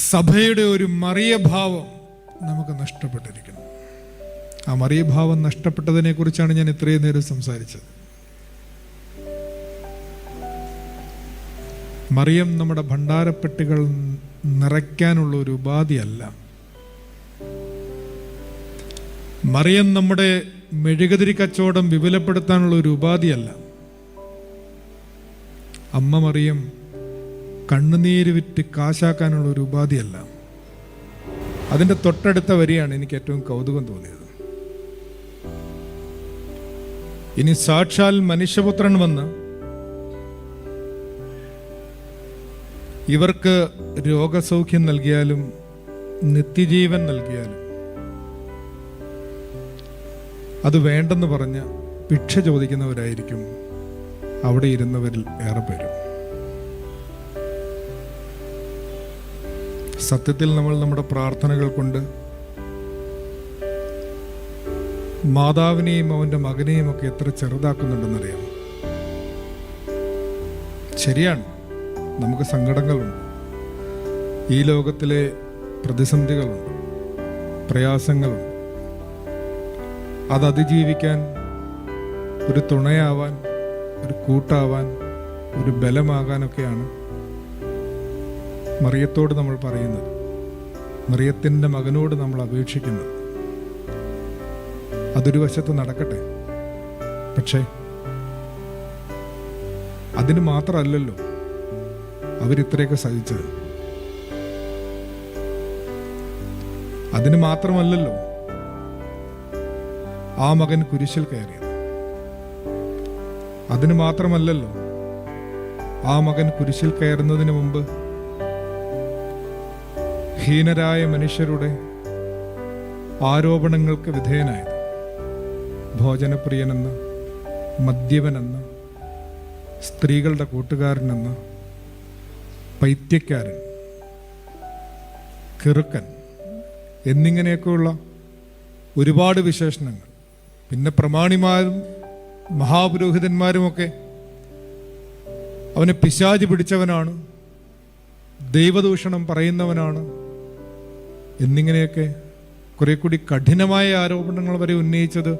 സഭയുടെ ഒരു മറിയഭാവം നമുക്ക് നഷ്ടപ്പെട്ടിരിക്കുന്നു. ആ മറിയഭാവം നഷ്ടപ്പെട്ടതിനെ കുറിച്ചാണ് ഞാൻ ഇത്രയും നേരം സംസാരിച്ചത്. മറിയം നമ്മുടെ ഭണ്ഡാരപ്പെട്ടികൾ നിറയ്ക്കാനുള്ള ഒരു ഉപാധിയല്ല. മറിയം നമ്മുടെ മെഴുകുതിരി കച്ചവടം വിപുലപ്പെടുത്താനുള്ള ഒരു ഉപാധിയല്ല. അമ്മ മറിയം കണ്ണുനീര് വിറ്റ് കാശാക്കാനുള്ള ഒരു ഉപാധിയല്ല. അതിൻ്റെ തൊട്ടടുത്ത വരിയാണ് എനിക്ക് ഏറ്റവും കൗതുകം തോന്നിയത്. ഇനി സാക്ഷാൽ മനുഷ്യപുത്രൻ വന്ന് ഇവർക്ക് രോഗസൗഖ്യം നൽകിയാലും നിത്യജീവൻ നൽകിയാലും അത് വേണ്ടെന്ന് പറഞ്ഞ് ഭിക്ഷ ചോദിക്കുന്നവരായിരിക്കും അവിടെ ഇരുന്നവരിൽ ഏറെ പേരും. സത്യത്തിൽ നമ്മൾ നമ്മുടെ പ്രാർത്ഥനകൾ കൊണ്ട് മാതാവിനെയും അവൻ്റെ മകനെയും ഒക്കെ എത്ര ചെറുതാക്കുന്നുണ്ടെന്നറിയാം. ശരിയാണ്, നമുക്ക് സങ്കടങ്ങളുണ്ട്, ഈ ലോകത്തിലെ പ്രതിസന്ധികളുണ്ട്, പ്രയാസങ്ങളുണ്ട്. അത് അതിജീവിക്കാൻ ഒരു തുണയാവാൻ, ഒരു കൂട്ടാവാൻ, ഒരു ബലമാകാനൊക്കെയാണ് മറിയത്തോട് നമ്മൾ പറയുന്നത്, മറിയത്തിൻ്റെ മകനോട് നമ്മൾ അപേക്ഷിക്കുന്നത്. അതൊരു വശത്ത് നടക്കട്ടെ. പക്ഷേ അതിന് മാത്രമല്ലല്ലോ അവരിത്രയൊക്കെ സഹിച്ചത്. അതിന് മാത്രമല്ലല്ലോ ആ മകൻ കുരിശിൽ കയറിയത്. അതിന് മാത്രമല്ലല്ലോ ആ മകൻ കുരിശിൽ കയറുന്നതിന് മുമ്പ് ഹീനരായ മനുഷ്യരുടെ ആരോപണങ്ങൾക്ക് വിധേയനായത്. ഭോജനപ്രിയനെന്ന്, മദ്യപനെന്ന്, സ്ത്രീകളുടെ കൂട്ടുകാരനെന്ന്, പൈത്യക്കാരൻ, കിറുക്കൻ എന്നിങ്ങനെയൊക്കെയുള്ള ഒരുപാട് വിശേഷണങ്ങൾ. പിന്നെ പ്രമാണിമാരും മഹാപുരോഹിതന്മാരുമൊക്കെ അവനെ പിശാച് പിടിച്ചവനാണ്, ദൈവദൂഷണം പറയുന്നവനാണ് എന്നിങ്ങനെയൊക്കെ കുറെ കൂടി കഠിനമായ ആരോപണങ്ങൾ വരെ ഉന്നയിച്ചത്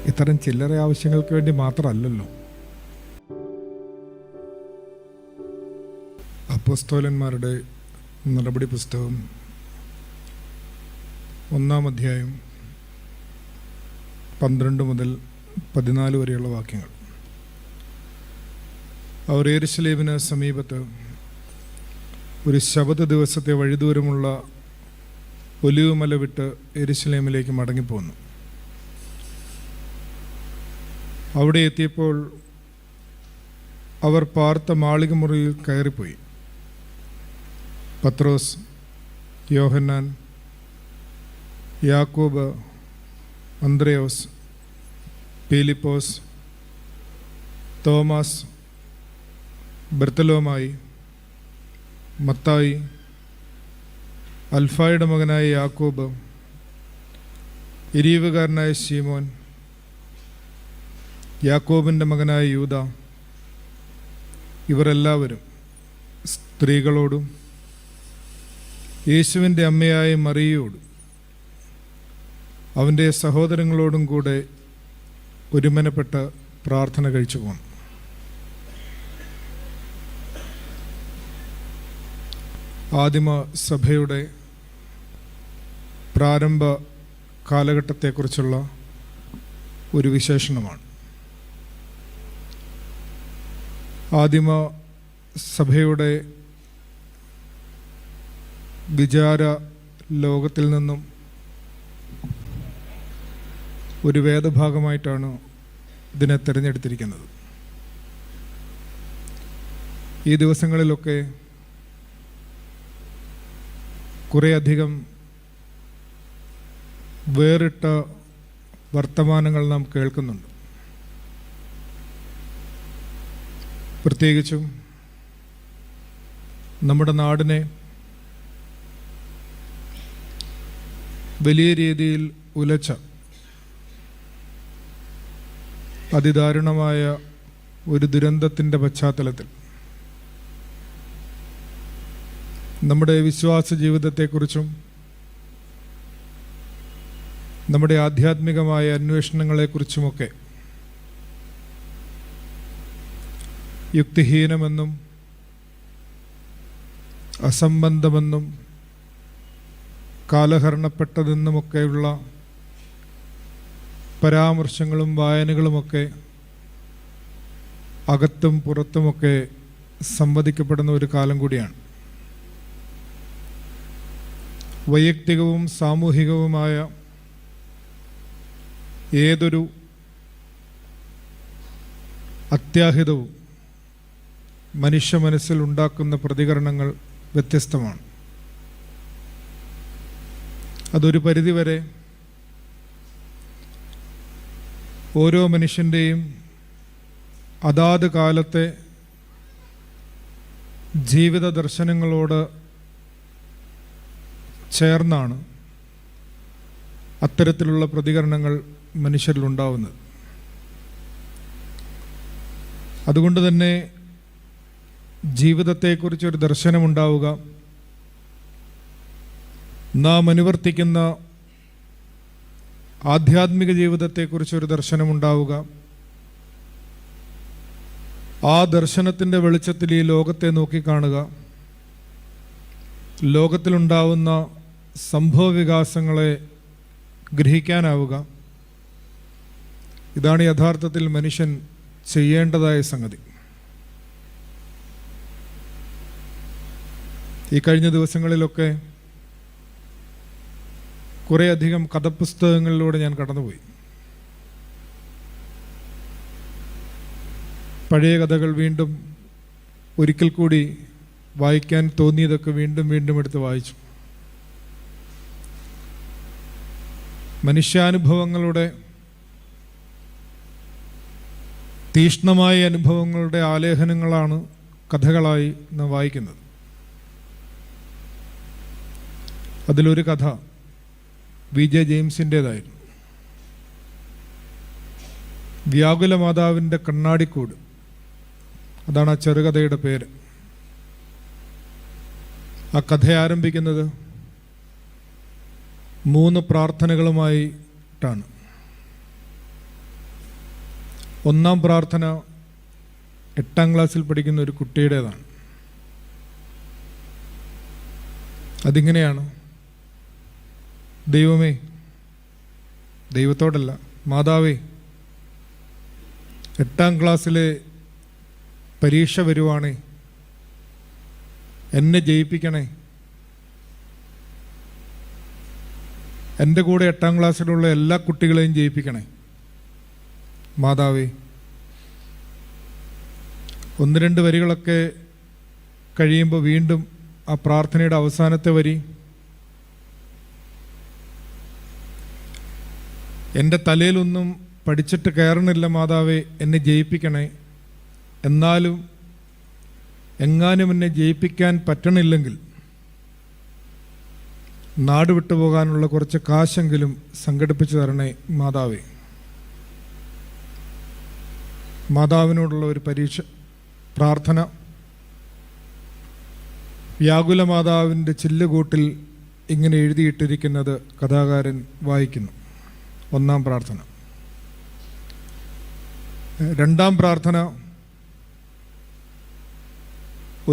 ഇത്തരം ചില്ലറ ആവശ്യങ്ങൾക്ക് വേണ്ടി മാത്രമല്ലല്ലോ. അപ്പോസ്തലന്മാരുടെ നടപടി പുസ്തകം 1-ാം അധ്യായം 12 മുതൽ 14 വരെയുള്ള വാക്യങ്ങൾ. അവർ യെരുശലേമിന് സമീപത്ത് ഒരു ശബത ദിവസത്തെ വഴിദൂരമുള്ള ഒലിവുമല വിട്ട് യെരുശലേമിലേക്ക് മടങ്ങിപ്പോന്നു. അവിടെ എത്തിയപ്പോൾ അവർ പാർത്ത മാളികമുറിയിൽ കയറിപ്പോയി. പത്രോസ്, യോഹന്നാൻ, യാക്കോബ്, അന്ത്രയോസ്, പീലിപ്പോസ്, തോമസ്, ബർത്തലോമായി, മത്തായി, അൽഫായുടെ മകനായ യാക്കോബ്, ഇരീവുകാരനായ ശീമോൻ, യാക്കോബിൻ്റെ മകനായ യൂദ, ഇവരെല്ലാവരും സ്ത്രീകളോടും യേശുവിൻ്റെ അമ്മയായ മറിയയോടും അവൻ്റെ സഹോദരങ്ങളോടും കൂടെ ഒരുമനപ്പെട്ട് പ്രാർത്ഥന കഴിച്ചു പോന്നു. ആദിമ സഭയുടെ പ്രാരംഭ കാലഘട്ടത്തെക്കുറിച്ചുള്ള ഒരു വിശേഷണമാണ്. ആദിമ സഭയുടെ വിചാര ലോകത്തിൽ നിന്നും ഒരു വേദഭാഗമായിട്ടാണ് ഇതിനെ തിരഞ്ഞെടുത്തിരിക്കുന്നത്. ഈ ദിവസങ്ങളിലൊക്കെ കുറേയധികം വേറിട്ട വർത്തമാനങ്ങൾ നാം കേൾക്കുന്നുണ്ട്. പ്രത്യേകിച്ചും നമ്മുടെ നാടിനെ വലിയ രീതിയിൽ ഉലച്ച അതിദാരുണമായ ഒരു ദുരന്തത്തിൻ്റെ പശ്ചാത്തലത്തിൽ നമ്മുടെ വിശ്വാസ ജീവിതത്തെക്കുറിച്ചും നമ്മുടെ ആധ്യാത്മികമായ അന്വേഷണങ്ങളെക്കുറിച്ചുമൊക്കെ യുക്തിഹീനമെന്നും അസംബന്ധമെന്നും കാലഹരണപ്പെട്ടതെന്നുമൊക്കെയുള്ള പരാമർശങ്ങളും വായനകളുമൊക്കെ അകത്തും പുറത്തുമൊക്കെ സംവദിക്കപ്പെടുന്ന ഒരു കാലം കൂടിയാണ്. വൈയക്തികവും സാമൂഹികവുമായ ഏതൊരു അത്യാഹിതവും മനുഷ്യ മനസ്സിൽ ഉണ്ടാക്കുന്ന പ്രതികരണങ്ങൾ വ്യത്യസ്തമാണ്. അതൊരു പരിധിവരെ ഓരോ മനുഷ്യൻ്റെയും അതാത് കാലത്തെ ജീവിത ദർശനങ്ങളോട് ചേർന്നാണ് അത്തരത്തിലുള്ള പ്രതികരണങ്ങൾ മനുഷ്യരിലുണ്ടാവുന്നത്. അതുകൊണ്ട് തന്നെ ജീവിതത്തെക്കുറിച്ചൊരു ദർശനമുണ്ടാവുക, നാം അനുവർത്തിക്കുന്ന ആധ്യാത്മിക ജീവിതത്തെക്കുറിച്ചൊരു ദർശനമുണ്ടാവുക, ആ ദർശനത്തിൻ്റെ വെളിച്ചത്തിൽ ഈ ലോകത്തെ നോക്കിക്കാണുക, ലോകത്തിലുണ്ടാവുന്ന സംഭവ വികാസങ്ങളെ ഗ്രഹിക്കാനാവുക, ഇതാണ് യഥാർത്ഥത്തിൽ മനുഷ്യൻ ചെയ്യേണ്ടതായ സംഗതി. ഈ കഴിഞ്ഞ ദിവസങ്ങളിലൊക്കെ കുറേയധികം കഥപുസ്തകങ്ങളിലൂടെ ഞാൻ കടന്നുപോയി. പഴയ കഥകൾ വീണ്ടും ഒരിക്കൽ കൂടി വായിക്കാൻ തോന്നിയതൊക്കെ വീണ്ടും വീണ്ടും എടുത്ത് വായിച്ചു. മനുഷ്യാനുഭവങ്ങളുടെ, തീക്ഷ്ണമായ അനുഭവങ്ങളുടെ ആലേഖനങ്ങളാണ് കഥകളായി നാം വായിക്കുന്നത്. അതിലൊരു കഥ വി.ജെ. ജെയിംസിൻ്റേതായിരുന്നു. വ്യാകുല മാതാവിൻ്റെ കണ്ണാടിക്കൂട്, അതാണ് ആ ചെറുകഥയുടെ പേര്. ആ കഥ ആരംഭിക്കുന്നത് 3 പ്രാർത്ഥനകളുമായിട്ടാണ്. ഒന്നാം പ്രാർത്ഥന 8ാം ക്ലാസ്സിൽ പഠിക്കുന്ന ഒരു കുട്ടിയുടേതാണ്. അതിങ്ങനെയാണ്: ദൈവമേ, ദൈവത്തോടല്ല, മാതാവേ, 8ാം ക്ലാസ്സിലെ പരീക്ഷ വരുവാണേ, എന്നെ ജയിപ്പിക്കണേ. എൻ്റെ കൂടെ 8ാം ക്ലാസ്സിലുള്ള എല്ലാ കുട്ടികളെയും ജയിപ്പിക്കണേ മാതാവേ. 1-2 വരികളൊക്കെ കഴിയുമ്പോൾ വീണ്ടും ആ പ്രാർത്ഥനയുടെ അവസാനത്തെ വരി: എൻ്റെ തലയിലൊന്നും പഠിച്ചിട്ട് കയറണില്ല മാതാവേ, എന്നെ ജയിപ്പിക്കണേ. എന്നാലും എങ്ങാനും എന്നെ ജയിപ്പിക്കാൻ പറ്റണില്ലെങ്കിൽ നാട് വിട്ടുപോകാനുള്ള കുറച്ച് കാശെങ്കിലും സംഘടിപ്പിച്ചു തരണേ മാതാവേ. മാതാവിനോടുള്ള ഒരു പ്രാർത്ഥന വ്യാകുല മാതാവിൻ്റെ ചില്ലുകൂട്ടിൽ ഇങ്ങനെ എഴുതിയിട്ടിരിക്കുന്നത് കഥാകാരൻ വായിക്കുന്നു. 1ാം പ്രാർത്ഥന. 2ാം പ്രാർത്ഥന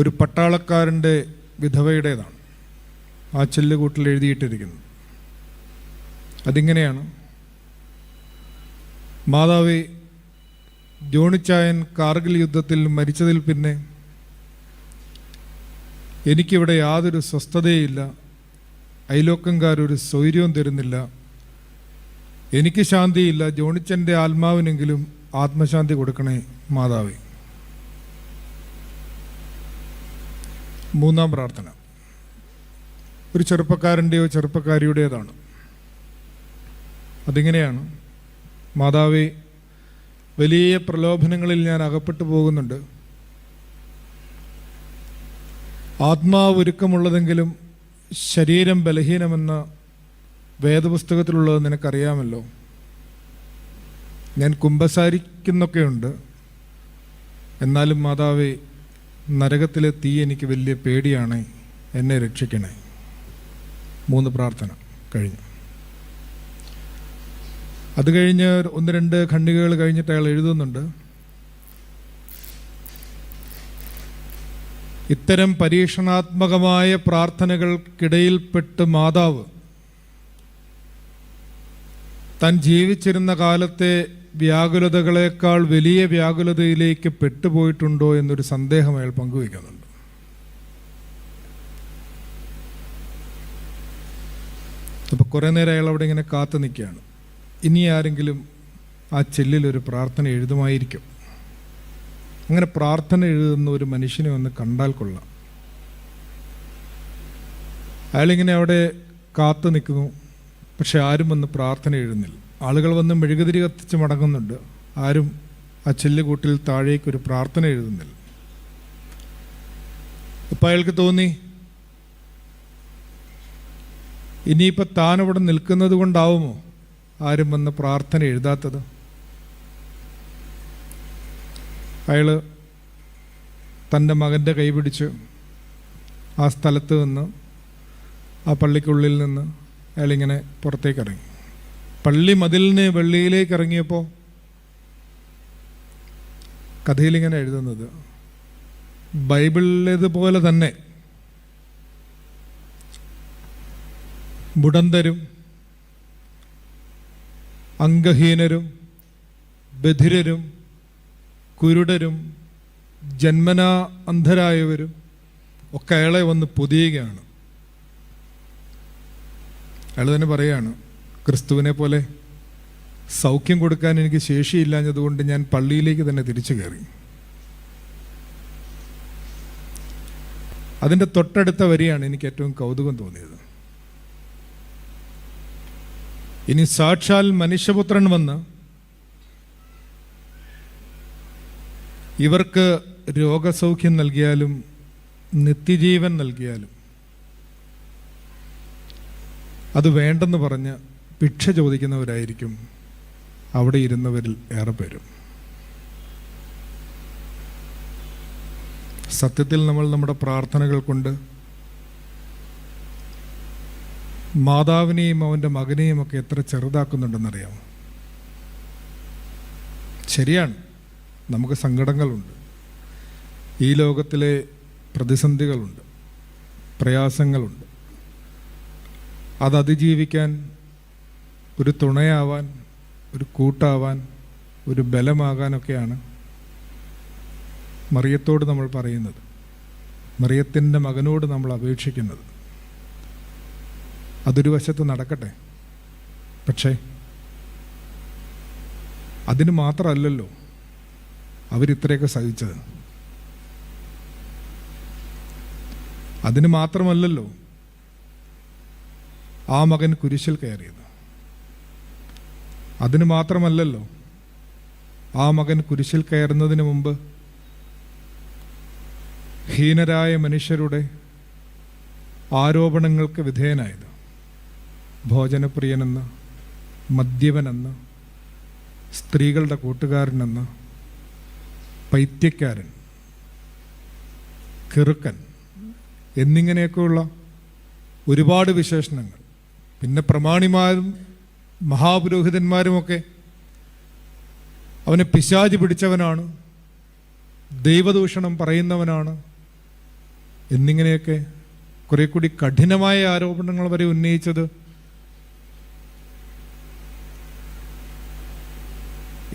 ഒരു പട്ടാളക്കാരൻ്റെ വിധവയുടേതാണ്. ആ ചില്ലുകൂട്ടിൽ എഴുതിയിട്ടിരിക്കുന്നത് അതിങ്ങനെയാണ്: മാതാവേ, ജോണിച്ചായൻ കാർഗിൽ യുദ്ധത്തിൽ മരിച്ചതിൽ പിന്നെ എനിക്കിവിടെ യാതൊരു സ്വസ്ഥതയില്ല. അയലോക്കംകാരൊരു സ്വൈര്യവും തരുന്നില്ല. എനിക്ക് ശാന്തിയില്ല. ജോണിച്ചൻ്റെ ആത്മാവിനെങ്കിലും ആത്മശാന്തി കൊടുക്കണേ മാതാവേ. 3ാം പ്രാർത്ഥന ഒരു ചെറുപ്പക്കാരൻ്റെയോ ചെറുപ്പക്കാരിയുടേതാണ്. അതിങ്ങനെയാണ്: മാതാവേ, വലിയ പ്രലോഭനങ്ങളിൽ ഞാൻ അകപ്പെട്ടു പോകുന്നുണ്ട്. ആത്മാവ് ഒരുക്കമുള്ളതെങ്കിലും ശരീരം ബലഹീനമെന്ന വേദപുസ്തകത്തിലുള്ളത് നിനക്കറിയാമല്ലോ. ഞാൻ കുമ്പസാരിക്കുന്നൊക്കെയുണ്ട്. എന്നാലും മാതാവേ, നരകത്തിലെ തീ എനിക്ക് വലിയ പേടിയാണ് എന്നെ രക്ഷിക്കണേ. 3 പ്രാർത്ഥന കഴിഞ്ഞു. അത് കഴിഞ്ഞ് 1-2 ഖണ്ഡികകൾ കഴിഞ്ഞിട്ട് അയാൾ എഴുതുന്നുണ്ട്, ഇത്തരം പരീക്ഷണാത്മകമായ പ്രാർത്ഥനകൾക്കിടയിൽപ്പെട്ട് മാതാവ് താൻ ജീവിച്ചിരുന്ന കാലത്തെ വ്യാകുലതകളേക്കാൾ വലിയ വ്യാകുലതയിലേക്ക് പെട്ടുപോയിട്ടുണ്ടോ എന്നൊരു സന്ദേഹം അയാൾ പങ്കുവയ്ക്കുന്നുണ്ട്. അപ്പോൾ കുറേ നേരം അയാൾ അവിടെ ഇങ്ങനെ കാത്തു നിൽക്കുകയാണ്. ഇനി ആരെങ്കിലും ആ ചെല്ലിലൊരു പ്രാർത്ഥന എഴുതുമായിരിക്കും. അങ്ങനെ പ്രാർത്ഥന എഴുതുന്ന ഒരു മനുഷ്യനെ ഒന്ന് കണ്ടാൽ കൊള്ളാം. അയാളിങ്ങനെ അവിടെ കാത്തു നിൽക്കുന്നു, പക്ഷെ ആരും വന്ന് പ്രാർത്ഥന എഴുതുന്നില്ല. ആളുകൾ വന്ന് മെഴുകുതിരി കത്തിച്ച് മടങ്ങുന്നുണ്ട്, ആരും ആ ചെല്ലുകൂട്ടിൽ താഴേക്കൊരു പ്രാർത്ഥന എഴുതുന്നില്ല. അപ്പം അയാൾക്ക് തോന്നി, ഇനിയിപ്പോൾ താനവിടെ നിൽക്കുന്നത് കൊണ്ടാവുമോ ആരും വന്ന് പ്രാർത്ഥന എഴുതാത്തത്? അയാൾ തൻ്റെ മകൻ്റെ കൈ പിടിച്ച് ആ സ്ഥലത്ത് നിന്ന്, ആ പള്ളിക്കുള്ളിൽ നിന്ന് അയാളിങ്ങനെ പുറത്തേക്ക് ഇറങ്ങി. പള്ളി മതിലിന് വെള്ളിയിലേക്ക് ഇറങ്ങിയപ്പോൾ കഥയിലിങ്ങനെ എഴുതുന്നത്, ബൈബിളിലേതുപോലെ തന്നെ മുടന്തരും അംഗഹീനരും ബധിരരും കുരുടരും ജന്മനാ അന്ധരായവരും ഒക്കെ അയാളെ വന്ന് പൊതിയുകയാണ്. അയാൾ തന്നെ പറയുകയാണ്, ക്രിസ്തുവിനെ പോലെ സൗഖ്യം കൊടുക്കാൻ എനിക്ക് ശേഷിയില്ലാഞ്ഞതുകൊണ്ട് ഞാൻ പള്ളിയിലേക്ക് തന്നെ തിരിച്ചു കയറി. അതിൻ്റെ തൊട്ടടുത്ത വരിയാണ് എനിക്ക് ഏറ്റവും കൗതുകം തോന്നിയത്. ഇനി സാക്ഷാൽ മനുഷ്യപുത്രൻ വന്ന് ഇവർക്ക് രോഗസൗഖ്യം നൽകിയാലും നിത്യജീവൻ നൽകിയാലും അത് വേണ്ടെന്ന് പറഞ്ഞ് ഭിക്ഷ ചോദിക്കുന്നവരായിരിക്കും അവിടെ ഇരുന്നവരിൽ ഏറെ പേരും. സത്യത്തിൽ നമ്മൾ നമ്മുടെ പ്രാർത്ഥനകൾ കൊണ്ട് മാതാവിനെയും അവൻ്റെ മകനെയും ഒക്കെ എത്ര ചെറുതാക്കുന്നുണ്ടെന്നറിയാമോ? ശരിയാണ്, നമുക്ക് സങ്കടങ്ങളുണ്ട്, ഈ ലോകത്തിലെ പ്രതിസന്ധികളുണ്ട്, പ്രയാസങ്ങളുണ്ട്. അത് അതിജീവിക്കാൻ ഒരു തുണയാവാൻ, ഒരു കൂട്ടാവാൻ, ഒരു ബലമാകാനൊക്കെയാണ് മറിയത്തോട് നമ്മൾ പറയുന്നത്, മറിയത്തിൻ്റെ മകനോട് നമ്മൾ അപേക്ഷിക്കുന്നത്. അതൊരു വശത്ത് നടക്കട്ടെ, പക്ഷേ അതിന് മാത്രമല്ലല്ലോ അവരിത്രയൊക്കെ സഹിച്ചത്. അതിന് മാത്രമല്ലല്ലോ ആ മകൻ കുരിശിൽ കയറിയത്. അതിന് മാത്രമല്ലല്ലോ ആ മകൻ കുരിശിൽ കയറുന്നതിന് മുമ്പ് ഹീനരായ മനുഷ്യരുടെ ആരോപണങ്ങൾക്ക് വിധേയനായത്. ഭോജനപ്രിയനെന്ന്, മദ്യപനെന്ന്, സ്ത്രീകളുടെ കൂട്ടുകാരനെന്ന്, പൈത്യക്കാരൻ, കിറുക്കൻ എന്നിങ്ങനെയൊക്കെയുള്ള ഒരുപാട് വിശേഷണങ്ങൾ. പിന്നെ പ്രമാണിമാരും മഹാപുരോഹിതന്മാരുമൊക്കെ അവനെ പിശാച് പിടിച്ചവനാണ്, ദൈവദൂഷണം പറയുന്നവനാണ് എന്നിങ്ങനെയൊക്കെ കുറെ കൂടി കഠിനമായ ആരോപണങ്ങൾ വരെ ഉന്നയിച്ചത്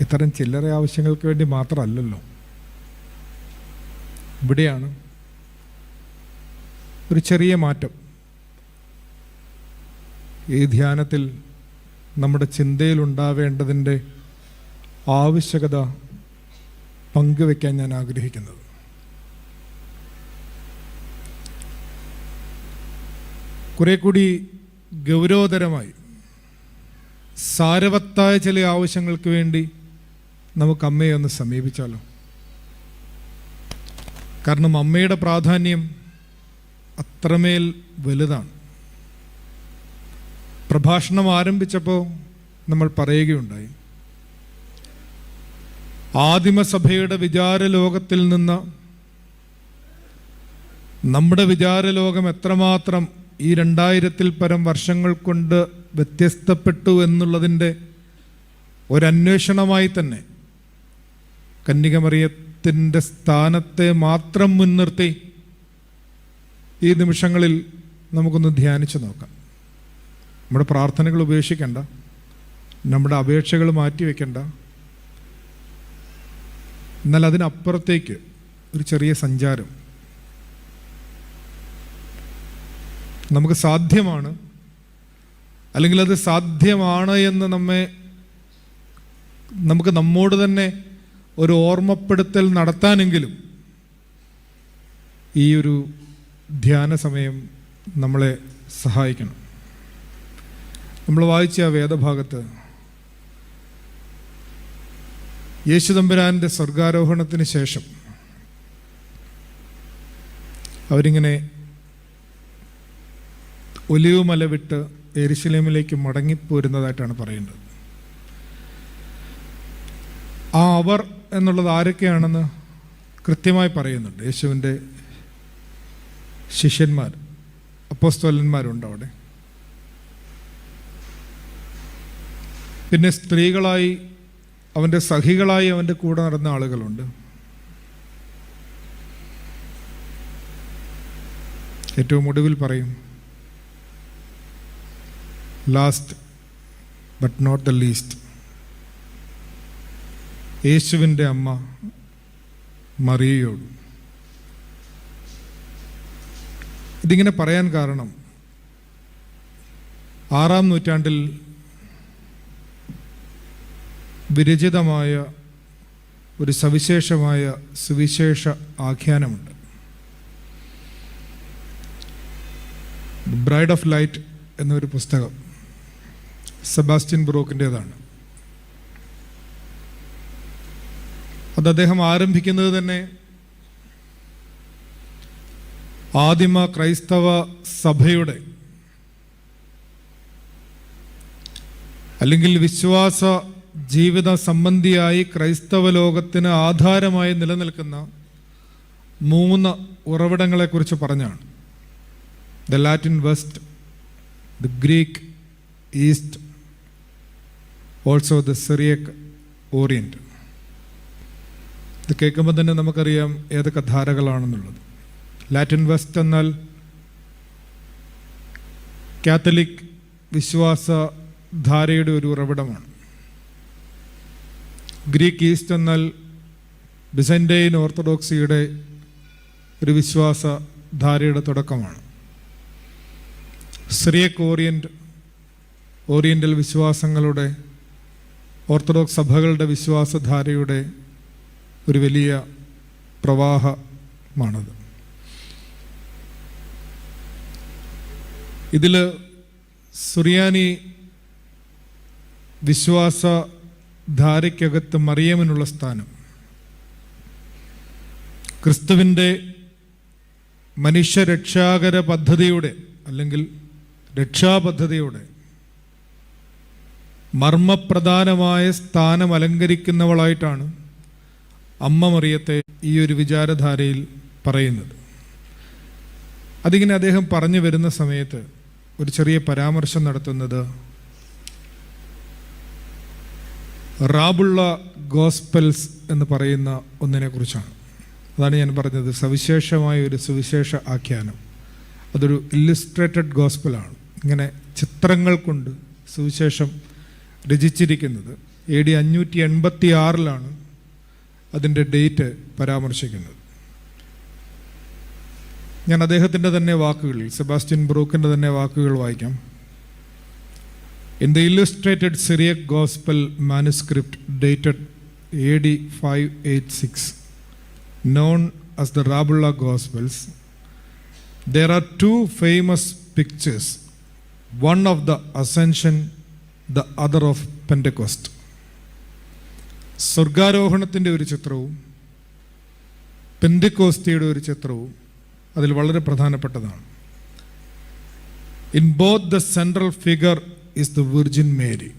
ഇത്തരം ചില്ലറ ആവശ്യങ്ങൾക്ക് വേണ്ടി മാത്രമല്ലല്ലോ. ഇവിടെയാണ് ഒരു ചെറിയ മാറ്റം ഈ ധ്യാനത്തിൽ നമ്മുടെ ചിന്തയിലുണ്ടാവേണ്ടതിൻ്റെ ആവശ്യകത പങ്കുവെക്കാൻ ഞാൻ ആഗ്രഹിക്കുന്നത്. കുറെ കൂടി ഗൗരവതരമായി സാരവത്തായ ചില ആവശ്യങ്ങൾക്ക് വേണ്ടി നമുക്ക് അമ്മയെ ഒന്ന് സമീപിച്ചാലോ? കാരണം അമ്മയുടെ പ്രാധാന്യം അത്രമേൽ വലുതാണ്. പ്രഭാഷണം ആരംഭിച്ചപ്പോൾ നമ്മൾ പറയുകയുണ്ടായി, ആദിമസഭയുടെ വിചാരലോകത്തിൽ നിന്ന് നമ്മുടെ വിചാരലോകം എത്രമാത്രം ഈ 2000-ൽ പരം വർഷങ്ങൾ കൊണ്ട് വ്യത്യസ്തപ്പെട്ടു എന്നുള്ളതിൻ്റെ ഒരന്വേഷണമായി തന്നെ കന്യകമറിയത്തിൻ്റെ സ്ഥാനത്തെ മാത്രം മുൻനിർത്തി ഈ നിമിഷങ്ങളിൽ നമുക്കൊന്ന് ധ്യാനിച്ചു നോക്കാം. നമ്മുടെ പ്രാർത്ഥനകൾ ഉപേക്ഷിക്കേണ്ട, നമ്മുടെ അപേക്ഷകൾ മാറ്റിവെക്കേണ്ട, എന്നാൽ അതിനപ്പുറത്തേക്ക് ഒരു ചെറിയ സഞ്ചാരം നമുക്ക് സാധ്യമാണ്, അല്ലെങ്കിൽ അത് സാധ്യമാണ് എന്ന് നമുക്ക് നമ്മോട് തന്നെ ഒരു ഓർമ്മപ്പെടുത്തൽ നടത്താനെങ്കിലും ഈ ഒരു ധ്യാന സമയം നമ്മളെ സഹായിക്കണം. നമ്മൾ വായിച്ച ആ വേദഭാഗത്ത് യേശുതമ്പുരാൻ്റെ സ്വർഗാരോഹണത്തിന് ശേഷം അവരിങ്ങനെ ഒലിവ് മല വിട്ട് യെരുശലേമിലേക്ക് മടങ്ങിപ്പോരുന്നതായിട്ടാണ് പറയുന്നത്. ആ അവർ എന്നുള്ളത് ആരൊക്കെയാണെന്ന് കൃത്യമായി പറയുന്നുണ്ട്. യേശുവിൻ്റെ ശിഷ്യന്മാർ, അപ്പോസ്തലന്മാരുണ്ട് അവിടെ. പിന്നെ സ്ത്രീകളായി, അവൻ്റെ സഖികളായി അവൻ്റെ കൂടെ നടന്ന ആളുകളുണ്ട്. ഏറ്റവും ഒടുവിൽ പറയും, last but not the least, യേശുവിൻ്റെ അമ്മ മറിയയോട്. ഇതിങ്ങനെ പറയാൻ കാരണം 6-ാം നൂറ്റാണ്ടിൽ വിരചിതമായ ഒരു സവിശേഷമായ സുവിശേഷ ആഖ്യാനമുണ്ട്. ബ്രൈഡ് ഓഫ് ലൈറ്റ് എന്നൊരു പുസ്തകം സെബാസ്റ്റ്യൻ ബ്രൂക്കിൻ്റേതാണ്. അത് അദ്ദേഹം ആരംഭിക്കുന്നത് തന്നെ ആദിമ ക്രൈസ്തവ സഭയുടെ അല്ലെങ്കിൽ വിശ്വാസ ജീവിത സംബന്ധിയായി ക്രൈസ്തവ ലോകത്തിന് ആധാരമായി നിലനിൽക്കുന്ന 3 ഉറവിടങ്ങളെക്കുറിച്ച് പറഞ്ഞാണ്. The Latin West, the Greek East, also the Syriac Orient. ഇത് കേൾക്കുമ്പോൾ തന്നെ നമുക്കറിയാം ഏതൊക്കെ ധാരകളാണെന്നുള്ളത്. ലാറ്റിൻ വെസ്റ്റ് എന്നാൽ കാത്തലിക് വിശ്വാസ ധാരയുടെ ഒരു ഉറവിടമാണ്. ഗ്രീക്ക് ഈസ്റ്റ് എന്നാൽ ബിസൈൻറ്റൈൻ ഓർത്തഡോക്സിയുടെ ഒരു വിശ്വാസ ധാരയുടെ തുടക്കമാണ്. സിറിയക് ഓറിയൻ്റൽ വിശ്വാസങ്ങളുടെ, ഓർത്തഡോക്സ് സഭകളുടെ വിശ്വാസധാരയുടെ ഒരു വലിയ പ്രവാഹമാണത്. ഇതിൽ സുറിയാനി വിശ്വാസധാരയ്ക്കകത്ത് മറിയമിനുള്ള സ്ഥാനം, ക്രിസ്തുവിൻ്റെ മനുഷ്യരക്ഷാകര പദ്ധതിയുടെ അല്ലെങ്കിൽ രക്ഷാപദ്ധതിയുടെ മർമ്മപ്രധാനമായ സ്ഥാനം അലങ്കരിക്കുന്നവളായിട്ടാണ് അമ്മ മറിയത്തെ ഈ ഒരു വിചാരധാരയിൽ പറയുന്നത്. അതിങ്ങനെ അദ്ദേഹം പറഞ്ഞു വരുന്ന സമയത്ത് ഒരു ചെറിയ പരാമർശം നടത്തുന്നത് റാബുള്ള ഗോസ്പെൽസ് എന്ന് പറയുന്ന ഒന്നിനെ കുറിച്ചാണ്. അതാണ് ഞാൻ പറഞ്ഞത്, സവിശേഷമായ ഒരു സുവിശേഷ ആഖ്യാനം. അതൊരു ഇല്ലുസ്ട്രേറ്റഡ് ഗോസ്പലാണ്. ഇങ്ങനെ ചിത്രങ്ങൾ കൊണ്ട് സുവിശേഷം രചിച്ചിരിക്കുന്നത്. AD 586 അതിൻ്റെ ഡേറ്റ് പരാമർശിക്കുന്നത്. ഞാൻ അദ്ദേഹത്തിൻ്റെ തന്നെ വാക്കുകളിൽ, സെബാസ്റ്റ്യൻ ബ്രൂക്കിൻ്റെ തന്നെ വാക്കുകൾ വായിക്കാം. In the illustrated Syriac Gospel manuscript dated AD 586, known as the Rabulla Gospels, there are 2 famous pictures, one of the Ascension, the other of Pentecost. സ്വർഗാരോഹണത്തിൻ്റെ ഒരു ചിത്രവും പെന്തിക്കോസ്തിയുടെ ഒരു ചിത്രവും അതിൽ വളരെ പ്രധാനപ്പെട്ടതാണ്. In both the central figure is the Virgin Mary.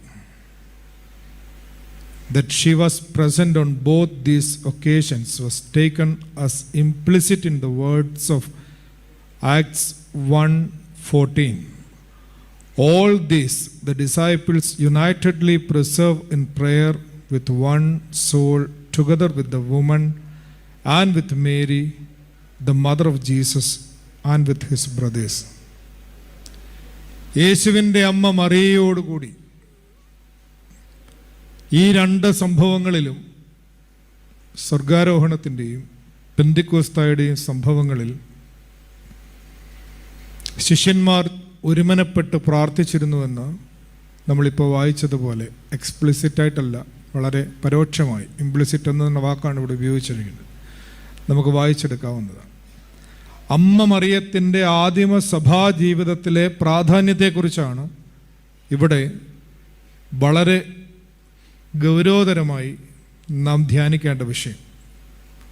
That she was present on both these occasions was taken as implicit in the words of Acts 1:14. All this the disciples unitedly preserve in prayer with one soul, together with the woman and with Mary, the mother of Jesus, and with his brothers. യേശുവിൻ്റെ അമ്മ മറിയയോടുകൂടി ഈ രണ്ട് സംഭവങ്ങളിലും, സ്വർഗാരോഹണത്തിൻ്റെയും പെന്തിക്കോസ്തായുടെയും സംഭവങ്ങളിൽ ശിഷ്യന്മാർ ഒരുമനപ്പെട്ട് പ്രാർത്ഥിച്ചിരുന്നുവെന്ന് നമ്മളിപ്പോൾ വായിച്ചതുപോലെ എക്സ്പ്ലിസിറ്റായിട്ടല്ല, വളരെ പരോക്ഷമായി, implicit എന്ന വാക്കാണ് ഇവിടെ ഉപയോഗിച്ചിരിക്കുന്നത്, നമുക്ക് വായിച്ചെടുക്കാവുന്നതാണ്. അമ്മ മറിയത്തിൻ്റെ ആദിമ സഭാ ജീവിതത്തിലെ പ്രാധാന്യത്തെക്കുറിച്ചാണ് ഇവിടെ വളരെ ഗൗരവതരമായി നാം ധ്യാനിക്കേണ്ട വിഷയം.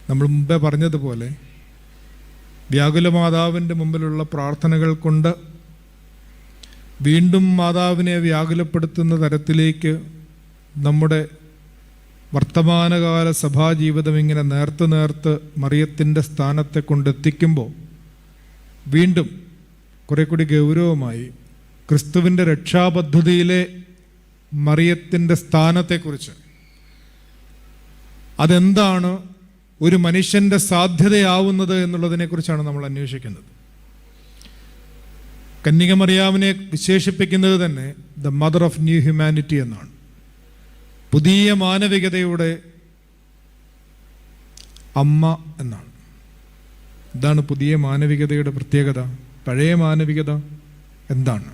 നമ്മൾ മുമ്പേ പറഞ്ഞതുപോലെ വ്യാകുല മാതാവിൻ്റെ മുമ്പിലുള്ള പ്രാർത്ഥനകൾ കൊണ്ട് വീണ്ടും മാതാവിനെ വ്യാകുലപ്പെടുത്തുന്ന തരത്തിലേക്ക് നമ്മുടെ വർത്തമാനകാല സഭാജീവിതം ഇങ്ങനെ നേർത്ത് മറിയത്തിൻ്റെ സ്ഥാനത്തെ കൊണ്ടെത്തിക്കുമ്പോൾ വീണ്ടും കുറെ കൂടി ഗൗരവമായി ക്രിസ്തുവിൻ്റെ രക്ഷാപദ്ധതിയിലെ മറിയത്തിൻ്റെ സ്ഥാനത്തെക്കുറിച്ച്, അതെന്താണ് ഒരു മനുഷ്യൻ്റെ സാധ്യതയാവുന്നത് എന്നുള്ളതിനെക്കുറിച്ചാണ് നമ്മൾ അന്വേഷിക്കുന്നത്. കന്യക മറിയാമിനെ വിശേഷിപ്പിക്കുന്നത് തന്നെ the mother of new humanity എന്നാണ്. പുതിയ മാനവികതയുടെ അമ്മ എന്നാണ്. ഇതാണ് പുതിയ മാനവികതയുടെ പ്രത്യേകത. പഴയ മാനവികത എന്താണ്?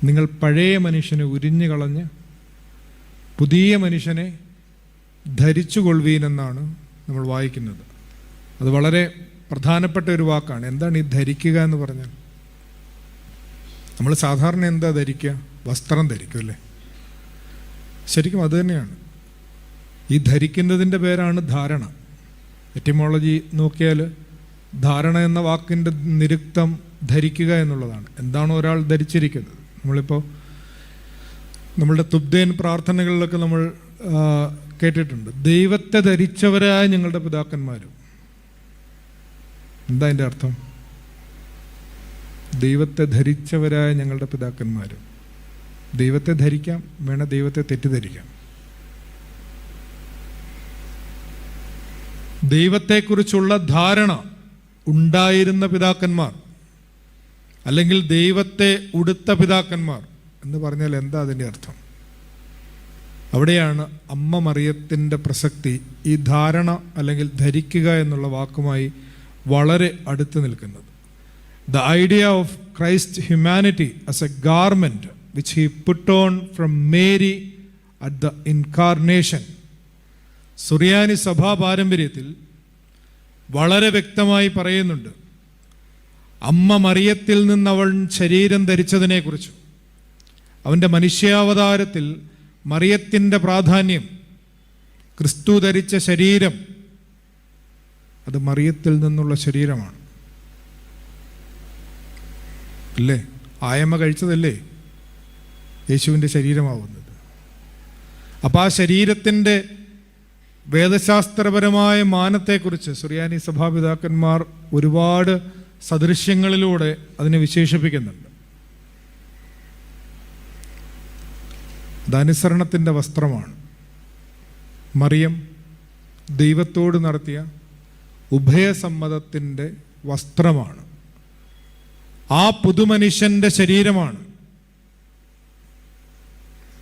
നിങ്ങൾ പഴയ മനുഷ്യനെ ഉരിഞ്ഞു കളഞ്ഞ് പുതിയ മനുഷ്യനെ ധരിച്ചുകൊള്ളുവീനെന്നാണ് നമ്മൾ വായിക്കുന്നത്. അത് വളരെ പ്രധാനപ്പെട്ട ഒരു വാക്കാണ്. എന്താണ് ഈ ധരിക്കുക എന്ന് പറഞ്ഞാൽ? നമ്മൾ സാധാരണ എന്താ ധരിക്കുക? വസ്ത്രം ധരിക്കും അല്ലേ? ശരിക്കും അത് തന്നെയാണ്. ഈ ധരിക്കുന്നതിൻ്റെ പേരാണ് ധാരണ. എറ്റിമോളജി നോക്കിയാൽ ധാരണ എന്ന വാക്കിൻ്റെ നിരുക്തം ധരിക്കുക എന്നുള്ളതാണ്. എന്താണോ ഒരാൾ ധരിച്ചിരിക്കുന്നത്. നമ്മളിപ്പോൾ നമ്മളുടെ തുബ്ദേൻ പ്രാർത്ഥനകളിലൊക്കെ നമ്മൾ കേട്ടിട്ടുണ്ട്, ദൈവത്തെ ധരിച്ചവരായ ഞങ്ങളുടെ പിതാക്കന്മാരും. എന്താ അതിൻ്റെ അർത്ഥം? ദൈവത്തെ ധരിച്ചവരായ ഞങ്ങളുടെ പിതാക്കന്മാരും. ദൈവത്തെ ധരിക്കാം, വേണ ദൈവത്തെ തെറ്റിദ്ധരിക്കാം. ദൈവത്തെക്കുറിച്ചുള്ള ധാരണ ഉണ്ടായിരുന്ന പിതാക്കന്മാർ, അല്ലെങ്കിൽ ദൈവത്തെ ഉടുത്ത പിതാക്കന്മാർ എന്ന് പറഞ്ഞാൽ എന്താ അതിൻ്റെ അർത്ഥം? അവിടെയാണ് അമ്മ മറിയത്തിൻ്റെ പ്രസക്തി ഈ ധാരണ അല്ലെങ്കിൽ ധരിക്കുക എന്നുള്ള വാക്കുമായി വളരെ അടുത്ത് നിൽക്കുന്നത്. The idea of Christ's humanity as a garment which he put on from Mary at the incarnation. സുറിയാനി സഭാ പാരമ്പര്യത്തിൽ വളരെ വ്യക്തമായി പറയുന്നുണ്ട്, അമ്മ മറിയത്തിൽ നിന്ന് അവൻ ശരീരം ധരിച്ചതിനെക്കുറിച്ച്. അവൻ്റെ മനുഷ്യാവതാരത്തിൽ മറിയത്തിൻ്റെ പ്രാധാന്യം, ക്രിസ്തു ധരിച്ച ശരീരം അത് മറിയത്തിൽ നിന്നുള്ള ശരീരമാണ് അല്ലേ? ആയമ്മ കഴിച്ചതല്ലേ യേശുവിൻ്റെ ശരീരമാവുന്നത്. അപ്പോൾ ആ ശരീരത്തിൻ്റെ വേദശാസ്ത്രപരമായ മാനത്തെക്കുറിച്ച് സുറിയാനി സഭാപിതാക്കന്മാർ ഒരുപാട് സദൃശ്യങ്ങളിലൂടെ അതിനെ വിശേഷിപ്പിക്കുന്നുണ്ട്. അനുസരണത്തിൻ്റെ വസ്ത്രമാണ്. മറിയം ദൈവത്തോട് നടത്തിയ ഉഭയസമ്മതത്തിൻ്റെ വസ്ത്രമാണ്. ആ പുതുമനുഷ്യൻ്റെ ശരീരമാണ്.